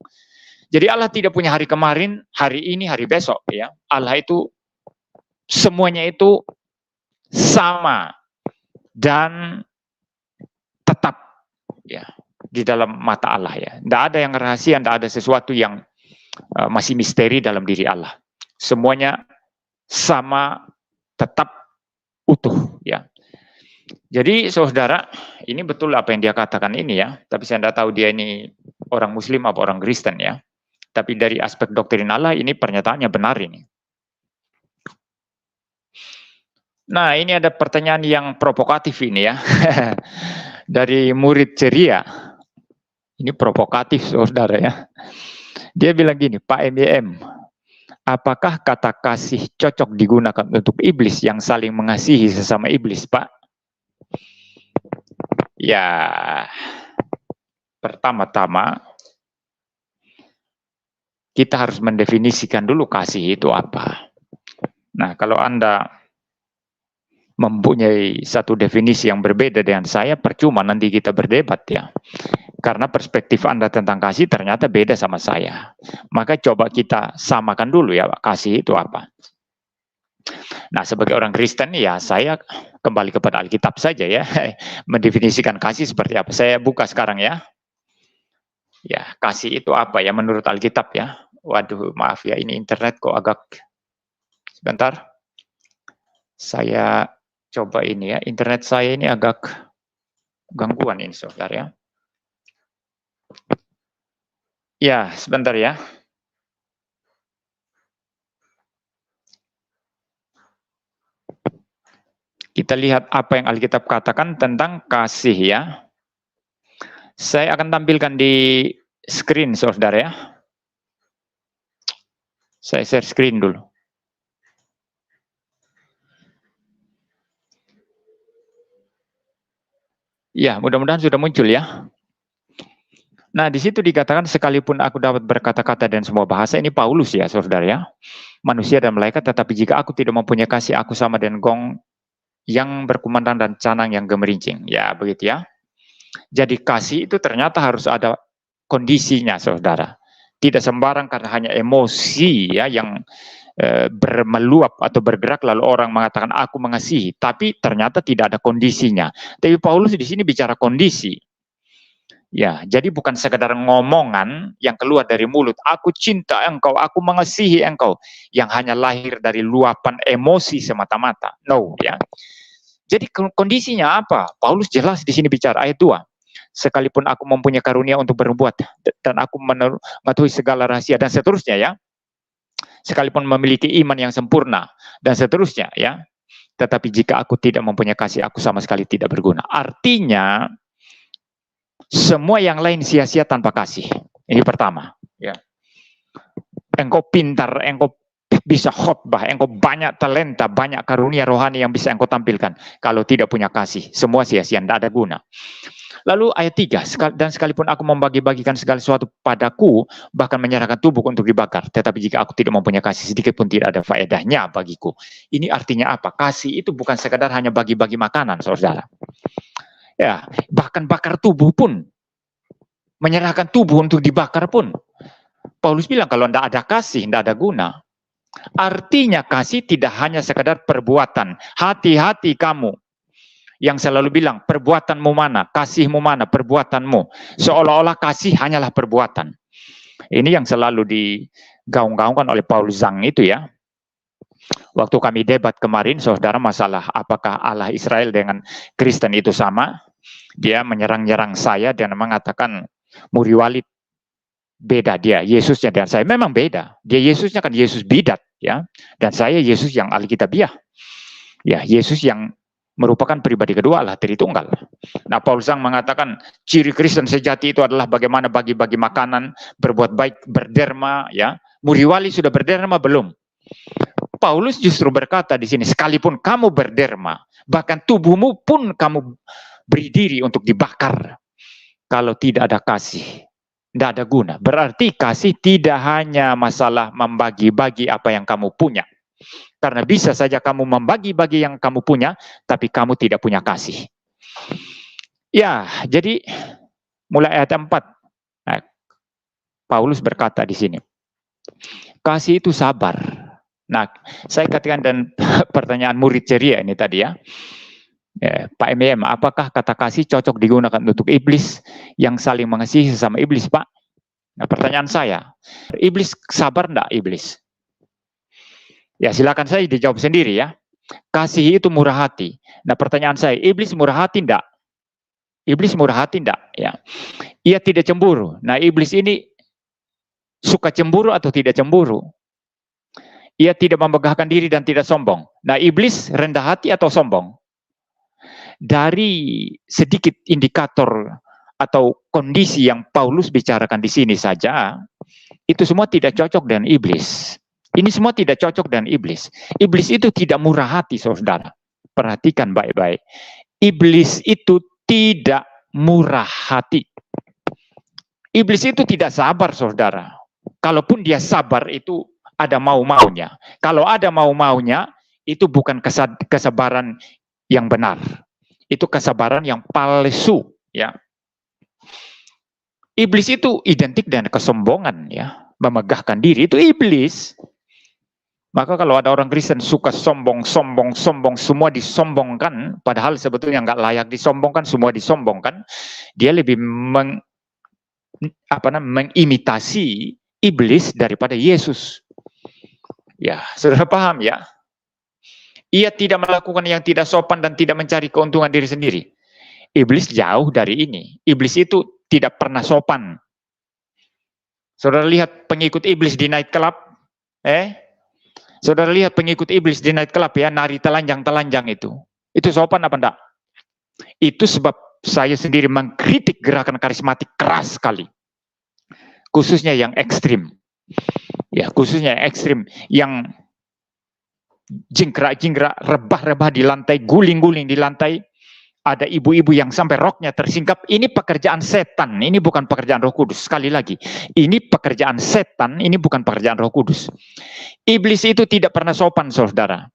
Jadi Allah tidak punya hari kemarin, hari ini, hari besok ya. Allah itu semuanya itu sama dan tetap ya di dalam mata Allah ya. Tidak ada yang rahasia, tidak ada sesuatu yang masih misteri dalam diri Allah. Semuanya sama, tetap utuh ya. Jadi saudara, ini betul apa yang dia katakan ini ya. Tapi saya tidak tahu dia ini orang Muslim atau orang Kristen ya. Tapi dari aspek doktrin Allah ini pernyataannya benar ini. Nah, ini ada pertanyaan yang provokatif ini ya. Dari murid ceria. Ini provokatif saudara ya. Dia bilang gini, Pak MYM, apakah kata kasih cocok digunakan untuk iblis yang saling mengasihi sesama iblis, Pak? Ya, pertama-tama kita harus mendefinisikan dulu kasih itu apa. Nah, kalau Anda mempunyai satu definisi yang berbeda dengan saya, percuma nanti kita berdebat ya. Karena perspektif Anda tentang kasih ternyata beda sama saya. Maka coba kita samakan dulu ya, kasih itu apa. Nah, sebagai orang Kristen ya saya kembali kepada Alkitab saja ya. Mendefinisikan kasih seperti apa. Saya buka sekarang ya. Ya, kasih itu apa ya menurut Alkitab ya. Waduh, maaf ya, ini internet kok agak sebentar. Saya coba ini ya, internet saya ini agak gangguan ini saudara ya. Ya, sebentar ya. Kita lihat apa yang Alkitab katakan tentang kasih ya. Saya akan tampilkan di screen saudara ya. Saya share screen dulu. Ya, mudah-mudahan sudah muncul ya. Nah, di situ dikatakan sekalipun aku dapat berkata-kata dan semua bahasa, ini Paulus ya, saudara ya. Manusia dan malaikat, tetapi jika aku tidak mempunyai kasih, aku sama dengan gong yang berkumandang dan canang yang gemerincing. Ya, begitu ya. Jadi kasih itu ternyata harus ada kondisinya, saudara. Tidak sembarang karena hanya emosi ya yang meluap atau bergerak lalu orang mengatakan aku mengasihi, tapi ternyata tidak ada kondisinya. Tapi Paulus di sini bicara kondisi. Ya, jadi bukan sekedar ngomongan yang keluar dari mulut, aku cinta engkau, aku mengasihi engkau, yang hanya lahir dari luapan emosi semata-mata. No, ya. Jadi kondisinya apa? Paulus jelas di sini bicara ayat 2. Sekalipun aku mempunyai karunia untuk berbuat dan aku mengetahui segala rahasia dan seterusnya ya. Sekalipun memiliki iman yang sempurna dan seterusnya ya. Tetapi jika aku tidak mempunyai kasih, aku sama sekali tidak berguna. Artinya semua yang lain sia-sia tanpa kasih. Ini pertama ya. Engkau pintar, engkau bisa khotbah, engkau banyak talenta, banyak karunia rohani yang bisa engkau tampilkan. Kalau tidak punya kasih, semua sia-sia, tidak ada guna. Lalu ayat 3, dan sekalipun aku membagi-bagikan segala sesuatu padaku, bahkan menyerahkan tubuhku untuk dibakar, tetapi jika aku tidak mempunyai kasih, sedikit pun tidak ada faedahnya bagiku. Ini artinya apa? Kasih itu bukan sekadar hanya bagi-bagi makanan, saudara. Ya, bahkan bakar tubuh pun, menyerahkan tubuh untuk dibakar pun. Paulus bilang kalau tidak ada kasih, tidak ada guna. Artinya kasih tidak hanya sekadar perbuatan. Hati-hati kamu yang selalu bilang perbuatanmu mana, kasihmu mana, perbuatanmu. Seolah-olah kasih hanyalah perbuatan. Ini yang selalu digaung-gaungkan oleh Paul Zhang itu ya. Waktu kami debat kemarin, saudara, masalah apakah Allah Israel dengan Kristen itu sama, dia menyerang-nyerang saya dan mengatakan Muri Walid beda dia, Yesusnya dan saya memang beda. Dia Yesusnya kan Yesus bidat ya, dan saya Yesus yang Alkitabiah. Ya, Yesus yang merupakan pribadi kedua Allah Tritunggal. Nah, Paul Zhang mengatakan ciri Kristen sejati itu adalah bagaimana bagi-bagi makanan, berbuat baik, berderma ya. Muri Walid sudah berderma belum? Paulus justru berkata di sini, sekalipun kamu berderma, bahkan tubuhmu pun kamu beri diri untuk dibakar. Kalau tidak ada kasih, tidak ada guna. Berarti kasih tidak hanya masalah membagi-bagi apa yang kamu punya. Karena bisa saja kamu membagi-bagi yang kamu punya, tapi kamu tidak punya kasih. Ya, jadi mulai ayat 4, Paulus berkata di sini, kasih itu sabar. Nah, saya katakan dan pertanyaan murid ceria ini tadi ya. Pak MM, apakah kata kasih cocok digunakan untuk iblis yang saling mengasihi sesama iblis, Pak? Nah, pertanyaan saya, iblis sabar enggak iblis? Ya, silakan saya dijawab sendiri ya. Kasih itu murah hati. Nah, pertanyaan saya, iblis murah hati enggak? Iblis murah hati enggak? Ya. Ia tidak cemburu. Nah, iblis ini suka cemburu atau tidak cemburu? Ia tidak memegahkan diri dan tidak sombong. Nah, iblis rendah hati atau sombong? Dari sedikit indikator atau kondisi yang Paulus bicarakan di sini saja, itu semua tidak cocok dengan iblis. Ini semua tidak cocok dengan iblis. Iblis itu tidak murah hati, saudara. Perhatikan baik-baik. Iblis itu tidak murah hati. Iblis itu tidak sabar, saudara. Kalaupun dia sabar, itu ada mau-maunya. Kalau ada mau-maunya, itu bukan kesabaran yang benar. Itu kesabaran yang palsu, ya. Iblis itu identik dengan kesombongan, ya, memegahkan diri, itu iblis. Maka kalau ada orang Kristen suka sombong, semua disombongkan, padahal sebetulnya nggak layak disombongkan, semua disombongkan, dia lebih mengimitasi iblis daripada Yesus. Ya, saudara paham ya? Ia tidak melakukan yang tidak sopan dan tidak mencari keuntungan diri sendiri. Iblis jauh dari ini. Iblis itu tidak pernah sopan. Saudara lihat pengikut iblis di night club? Saudara lihat pengikut iblis di night club ya, nari telanjang-telanjang itu. Itu sopan apa enggak? Itu sebab saya sendiri mengkritik gerakan karismatik keras sekali. Khususnya yang ekstrim. Ya, khususnya yang ekstrim. Yang jingkrak-jingkrak, rebah-rebah di lantai, guling-guling di lantai. Ada ibu-ibu yang sampai roknya tersingkap. Ini pekerjaan setan, ini bukan pekerjaan Roh Kudus. Sekali lagi, ini pekerjaan setan, ini bukan pekerjaan Roh Kudus. Iblis itu tidak pernah sopan, saudara.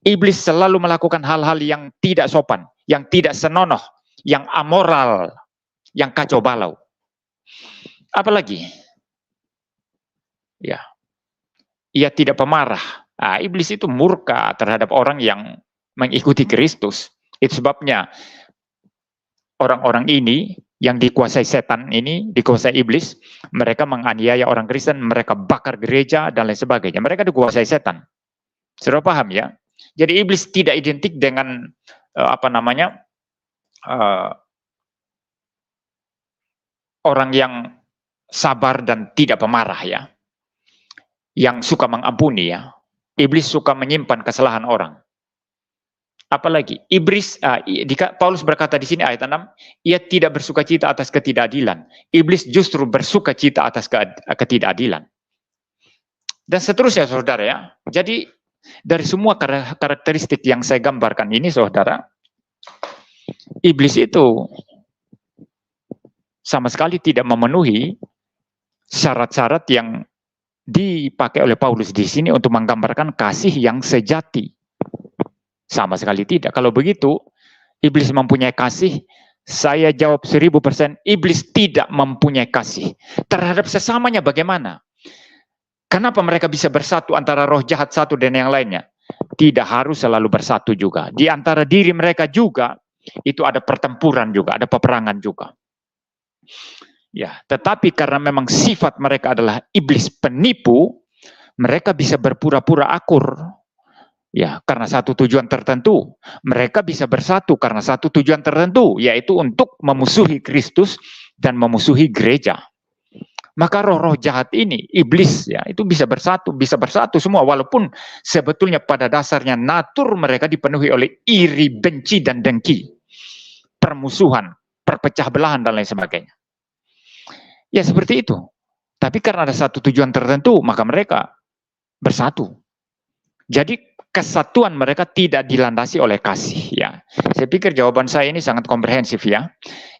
Iblis selalu melakukan hal-hal yang tidak sopan, yang tidak senonoh, yang amoral, yang kacau balau. Apalagi? Ya, ia tidak pemarah. Nah, iblis itu murka terhadap orang yang mengikuti Kristus. Itu sebabnya orang-orang ini yang dikuasai setan ini, dikuasai iblis, mereka menganiaya orang Kristen, mereka bakar gereja dan lain sebagainya. Mereka dikuasai setan. Sudah paham ya? Jadi iblis tidak identik dengan orang yang sabar dan tidak pemarah ya. Yang suka mengampuni ya. Iblis suka menyimpan kesalahan orang. Apalagi iblis, Paulus berkata di sini ayat 6, ia tidak bersukacita atas ketidakadilan. Iblis justru bersukacita atas ketidakadilan. Dan seterusnya, saudara ya. Jadi dari semua karakteristik yang saya gambarkan ini, saudara, iblis itu sama sekali tidak memenuhi syarat-syarat yang dipakai oleh Paulus di sini untuk menggambarkan kasih yang sejati. Sama sekali tidak. Kalau begitu, iblis mempunyai kasih, saya jawab 1000%, iblis tidak mempunyai kasih. Terhadap sesamanya bagaimana? Kenapa mereka bisa bersatu antara roh jahat satu dan yang lainnya? Tidak harus selalu bersatu juga. Di antara diri mereka juga, itu ada pertempuran juga, ada peperangan juga. Ya, tetapi karena memang sifat mereka adalah iblis penipu, mereka bisa berpura-pura akur. Ya, karena satu tujuan tertentu. Mereka bisa bersatu karena satu tujuan tertentu, yaitu untuk memusuhi Kristus dan memusuhi gereja. Maka roh-roh jahat ini, iblis ya, itu bisa bersatu semua, walaupun sebetulnya pada dasarnya natur mereka dipenuhi oleh iri, benci, dan dengki, permusuhan, perpecah belahan, dan lain sebagainya. Ya seperti itu. Tapi karena ada satu tujuan tertentu, maka mereka bersatu. Jadi kesatuan mereka tidak dilandasi oleh kasih ya. Saya pikir jawaban saya ini sangat komprehensif ya.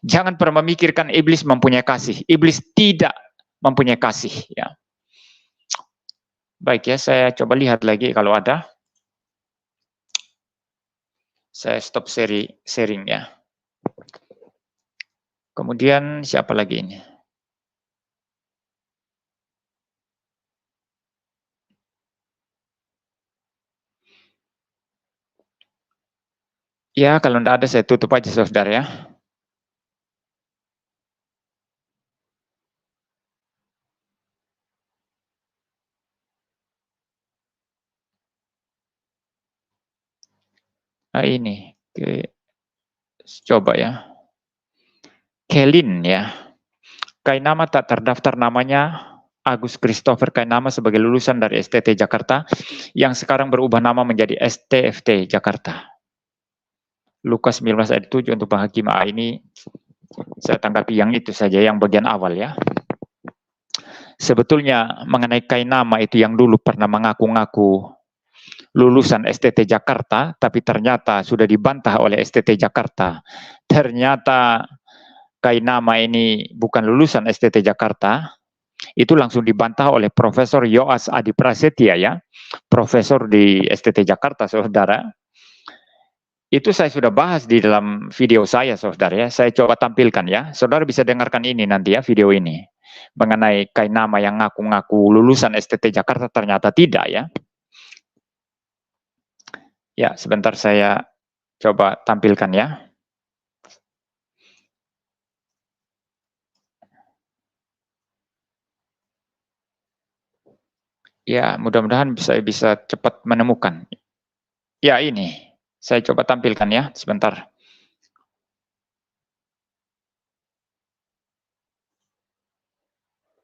Jangan pernah memikirkan iblis mempunyai kasih. Iblis tidak mempunyai kasih ya. Baik ya, saya coba lihat lagi kalau ada. Saya stop sharing ya. Kemudian siapa lagi ini? Ya, kalau tidak ada saya tutup aja saudara ya. Nah ini, coba ya. Kelin ya. Kainama tak terdaftar namanya Agus Christopher Kainama sebagai lulusan dari STT Jakarta yang sekarang berubah nama menjadi STFT Jakarta. Lukas 19 ayat 7 untuk penghakim ini saya tanggapi yang itu saja, yang bagian awal ya. Sebetulnya mengenai Kainama itu yang dulu pernah mengaku-ngaku lulusan STT Jakarta, tapi ternyata sudah dibantah oleh STT Jakarta. Ternyata Kainama ini bukan lulusan STT Jakarta, itu langsung dibantah oleh Profesor Yoas Adi Prasetya ya, profesor di STT Jakarta saudara. Itu saya sudah bahas di dalam video saya saudara ya, saya coba tampilkan ya, saudara bisa dengarkan ini nanti ya, video ini. Mengenai Kainama yang ngaku-ngaku lulusan STT Jakarta ternyata tidak ya. Ya, sebentar saya coba tampilkan ya. Ya, mudah-mudahan saya bisa cepat menemukan. Ya, ini. Saya coba tampilkan ya, sebentar.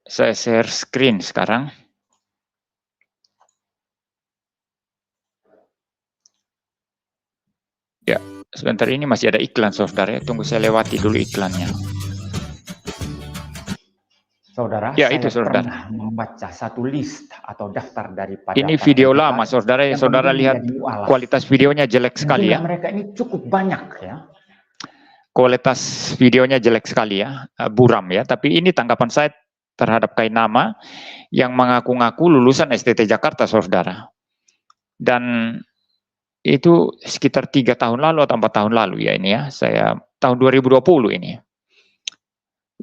Saya share screen sekarang. Ya, sebentar, ini masih ada iklan saudara ya. Tunggu saya lewati dulu iklannya. Saudara, ya, saya itu saudara pernah membaca satu list atau daftar daripada ini video lama saudara ya. Saudara lihat kualitas videonya jelek sekali ya. Mereka ini cukup banyak ya. Kualitas videonya jelek sekali ya, buram ya. Tapi ini tanggapan saya terhadap Kainama yang mengaku-ngaku lulusan STT Jakarta saudara. Dan itu sekitar 3 tahun lalu atau 4 tahun lalu ya ini ya. Saya tahun 2020 ini.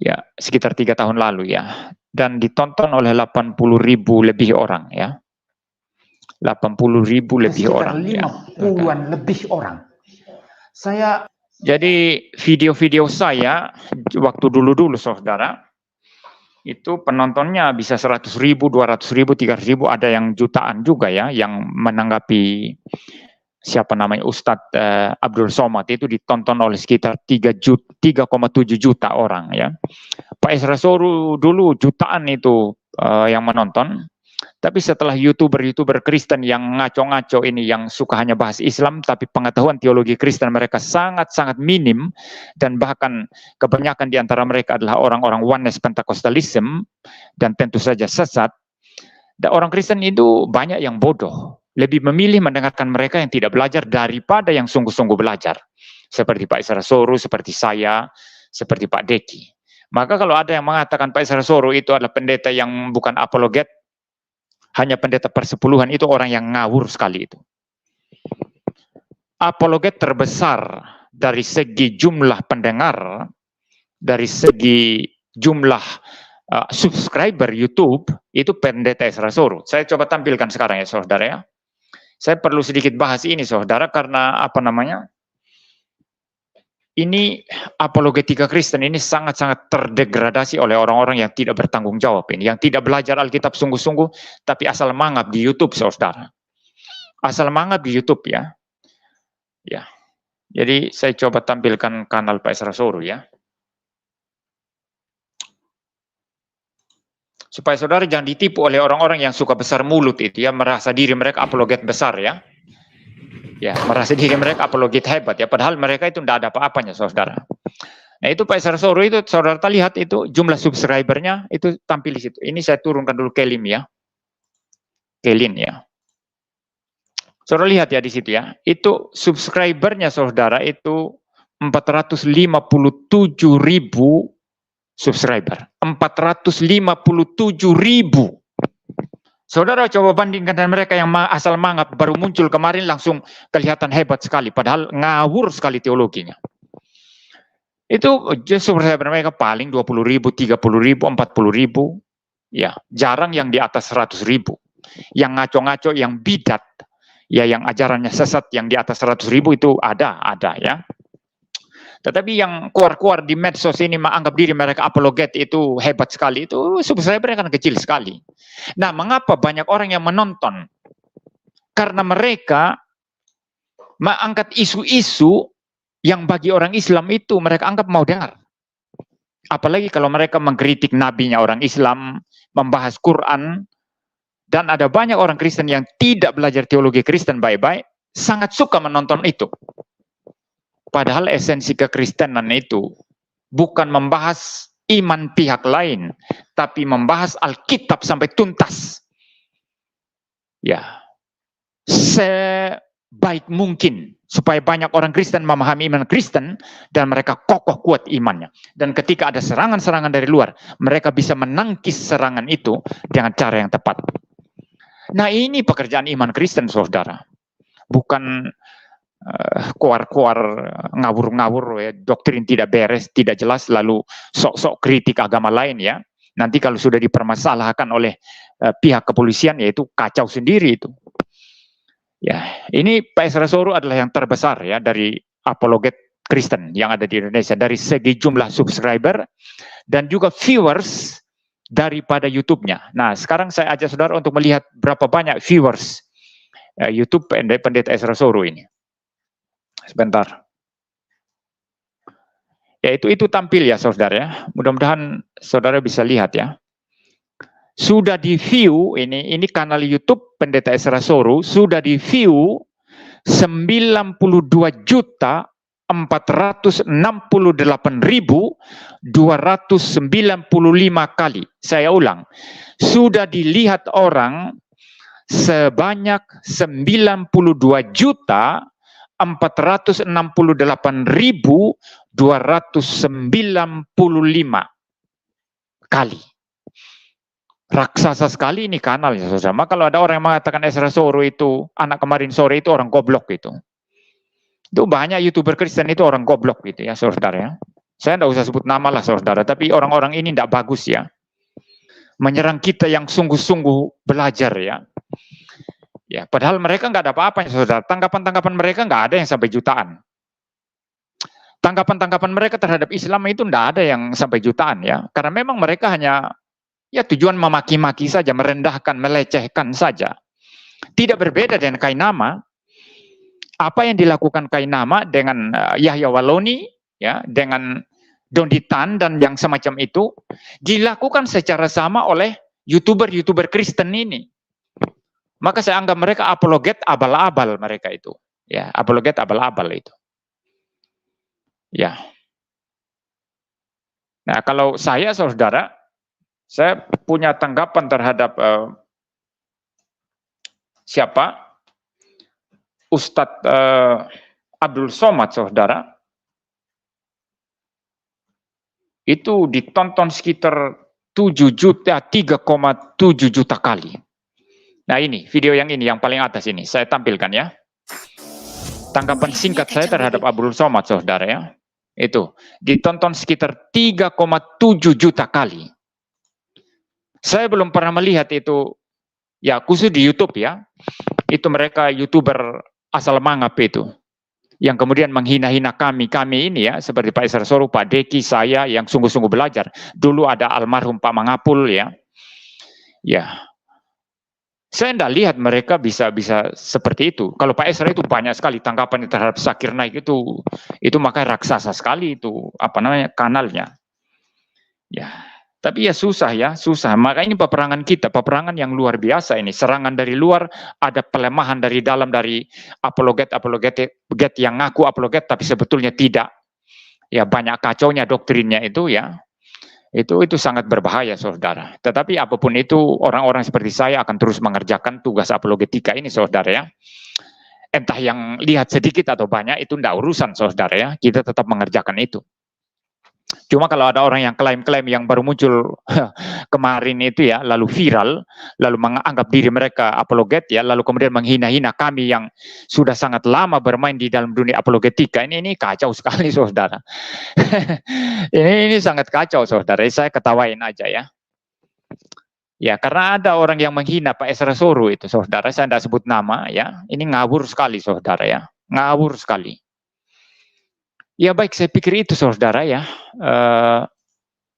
Ya, sekitar 3 tahun lalu ya. Dan ditonton oleh 80.000 lebih orang ya. 80.000 lebih orang ya. 50-an lebih orang. Jadi video-video saya waktu dulu-dulu saudara, itu penontonnya bisa 100.000, 200.000, 300.000, ada yang jutaan juga ya, yang menanggapi siapa namanya Ustadz Abdul Somad itu ditonton oleh sekitar 3,7 juta orang ya. Pak Esra Soru dulu jutaan itu yang menonton. Tapi setelah YouTuber Kristen yang ngaco-ngaco ini, yang suka hanya bahas Islam, tapi pengetahuan teologi Kristen mereka sangat-sangat minim, dan bahkan kebanyakan di antara mereka adalah orang-orang Oneness Pentecostalism, dan tentu saja sesat. Dan orang Kristen itu banyak yang bodoh, lebih memilih mendengarkan mereka yang tidak belajar daripada yang sungguh-sungguh belajar. Seperti Pak Isra Soru, seperti saya, seperti Pak Deki. Maka kalau ada yang mengatakan Pak Isra Soru itu adalah pendeta yang bukan apologet, hanya pendeta persepuluhan, itu orang yang ngawur sekali itu. Apologet terbesar dari segi jumlah pendengar, dari segi jumlah subscriber YouTube, itu pendeta Isra Soru. Saya coba tampilkan sekarang ya saudara ya. Saya perlu sedikit bahas ini saudara, karena apa namanya, ini apologetika Kristen ini sangat-sangat terdegradasi oleh orang-orang yang tidak bertanggung jawab ini, yang tidak belajar Alkitab sungguh-sungguh, tapi asal mangap di YouTube saudara. Asal mangap di YouTube ya. Ya, jadi saya coba tampilkan kanal Pak Isra Soru ya. Supaya saudara jangan ditipu oleh orang-orang yang suka besar mulut itu ya, merasa diri mereka apologet besar ya. Ya, merasa diri mereka apologet hebat ya, padahal mereka itu tidak ada apa-apanya saudara. Nah itu Pak Isra Soru itu, saudara lihat itu jumlah subscribernya itu tampil di situ. Ini saya turunkan dulu Kelim ya. Kelin ya. Saudara lihat ya di situ ya, itu subscribernya saudara itu 457.000 subscriber. 457.000. Saudara coba bandingkan dengan mereka yang asal mangap, baru muncul kemarin langsung kelihatan hebat sekali, padahal ngawur sekali teologinya. Itu subscriber mereka paling 20.000, 30.000, 40.000. Ya, jarang yang di atas 100.000. Yang ngaco-ngaco, yang bidat, ya yang ajarannya sesat yang di atas 100.000 itu ada ya. Tetapi yang keluar-keluar di medsos ini menganggap diri mereka apologet itu hebat sekali, itu subscriber kan kecil sekali. Nah, mengapa banyak orang yang menonton? Karena mereka mengangkat isu-isu yang bagi orang Islam itu mereka anggap mau dengar. Apalagi kalau mereka mengkritik nabinya orang Islam, membahas Quran, dan ada banyak orang Kristen yang tidak belajar teologi Kristen baik-baik, sangat suka menonton itu. Padahal esensi kekristenan itu bukan membahas iman pihak lain, tapi membahas Alkitab sampai tuntas. Ya, sebaik mungkin supaya banyak orang Kristen memahami iman Kristen dan mereka kokoh kuat imannya. Dan ketika ada serangan-serangan dari luar, mereka bisa menangkis serangan itu dengan cara yang tepat. Nah ini pekerjaan iman Kristen saudara, bukan kuar-kuar ngawur-ngawur ya, doktrin tidak beres, tidak jelas, lalu sok-sok kritik agama lain ya. Nanti kalau sudah dipermasalahkan oleh pihak kepolisian, ya itu kacau sendiri itu. Ya, ini Pak Isra Soru adalah yang terbesar ya dari apologet Kristen yang ada di Indonesia dari segi jumlah subscriber dan juga viewers daripada YouTube-nya. Nah, sekarang saya ajak saudara untuk melihat berapa banyak viewers YouTube pendeta Isra Soru ini. Sebentar. Ya, itu tampil ya saudara ya. Mudah-mudahan saudara bisa lihat ya. Sudah di view ini kanal YouTube pendeta Isra Soru sudah di view 92.468.295 kali. Saya ulang, sudah dilihat orang sebanyak 92.468.295 kali. Raksasa sekali ini kanal ya saudara. Maka kalau ada orang yang mengatakan Isra Soru itu anak kemarin sore itu orang goblok gitu. Itu banyak YouTuber Kristen itu orang goblok gitu ya saudara ya. Saya tidak usah sebut nama lah saudara, tapi orang-orang ini tidak bagus ya. Menyerang kita yang sungguh-sungguh belajar ya. Ya, padahal mereka nggak ada apa-apa saudara. Tanggapan-tanggapan mereka nggak ada yang sampai jutaan. Tanggapan-tanggapan mereka terhadap Islam itu tidak ada yang sampai jutaan ya. Karena memang mereka hanya ya tujuan memaki-maki saja, merendahkan, melecehkan saja. Tidak berbeda dengan Kainama. Apa yang dilakukan Kainama dengan Yahya Waloni, ya, dengan Donditan dan yang semacam itu, dilakukan secara sama oleh YouTuber Kristen ini. Maka saya anggap mereka apologet abal-abal mereka itu. Ya, apologet abal-abal itu. Ya. Nah, kalau saya saudara, saya punya tanggapan terhadap siapa? Ustadz Abdul Somad, saudara. Itu ditonton sekitar 3,7 juta kali. Nah ini, video yang ini, yang paling atas ini, saya tampilkan ya. Tanggapan singkat saya terhadap Abdul Somad, saudara ya. Itu, ditonton sekitar 3,7 juta kali. Saya belum pernah melihat itu, ya khusus di YouTube ya. Itu mereka YouTuber asal mangap itu. Yang kemudian menghina-hina kami ini ya, seperti Pak Esra Soru, Pak Deki, saya yang sungguh-sungguh belajar. Dulu ada almarhum Pak Mangapul ya. Ya, saya tidak lihat mereka bisa seperti itu. Kalau Pak Esra itu banyak sekali tanggapan terhadap Zakir Naik itu makanya raksasa sekali itu kanalnya. Ya, tapi ya susah. Maka ini peperangan kita, peperangan yang luar biasa ini. Serangan dari luar, ada pelemahan dari dalam, dari apologet yang ngaku apologet tapi sebetulnya tidak. Ya banyak kacaunya doktrinnya itu ya. Itu sangat berbahaya, saudara. Tetapi apapun itu, orang-orang seperti saya akan terus mengerjakan tugas apologetika ini, saudara ya. Entah yang lihat sedikit atau banyak, itu tidak urusan, saudara ya. Kita tetap mengerjakan itu. Cuma kalau ada orang yang klaim-klaim yang baru muncul kemarin itu ya, lalu viral, lalu menganggap diri mereka apologet ya, lalu kemudian menghina-hina kami yang sudah sangat lama bermain di dalam dunia apologetika, ini kacau sekali, saudara. ini sangat kacau, saudara. Saya ketawain aja ya. Ya, karena ada orang yang menghina Pak Esra Soru itu, saudara. Saya tidak sebut nama ya. Ini ngawur sekali, saudara ya. Ngawur sekali. Ya baik, saya pikir itu, saudara ya.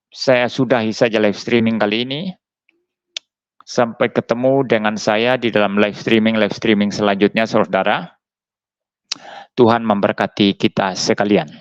Saya sudahi saja live streaming kali ini. Sampai ketemu dengan saya di dalam live streaming selanjutnya, saudara. Tuhan memberkati kita sekalian.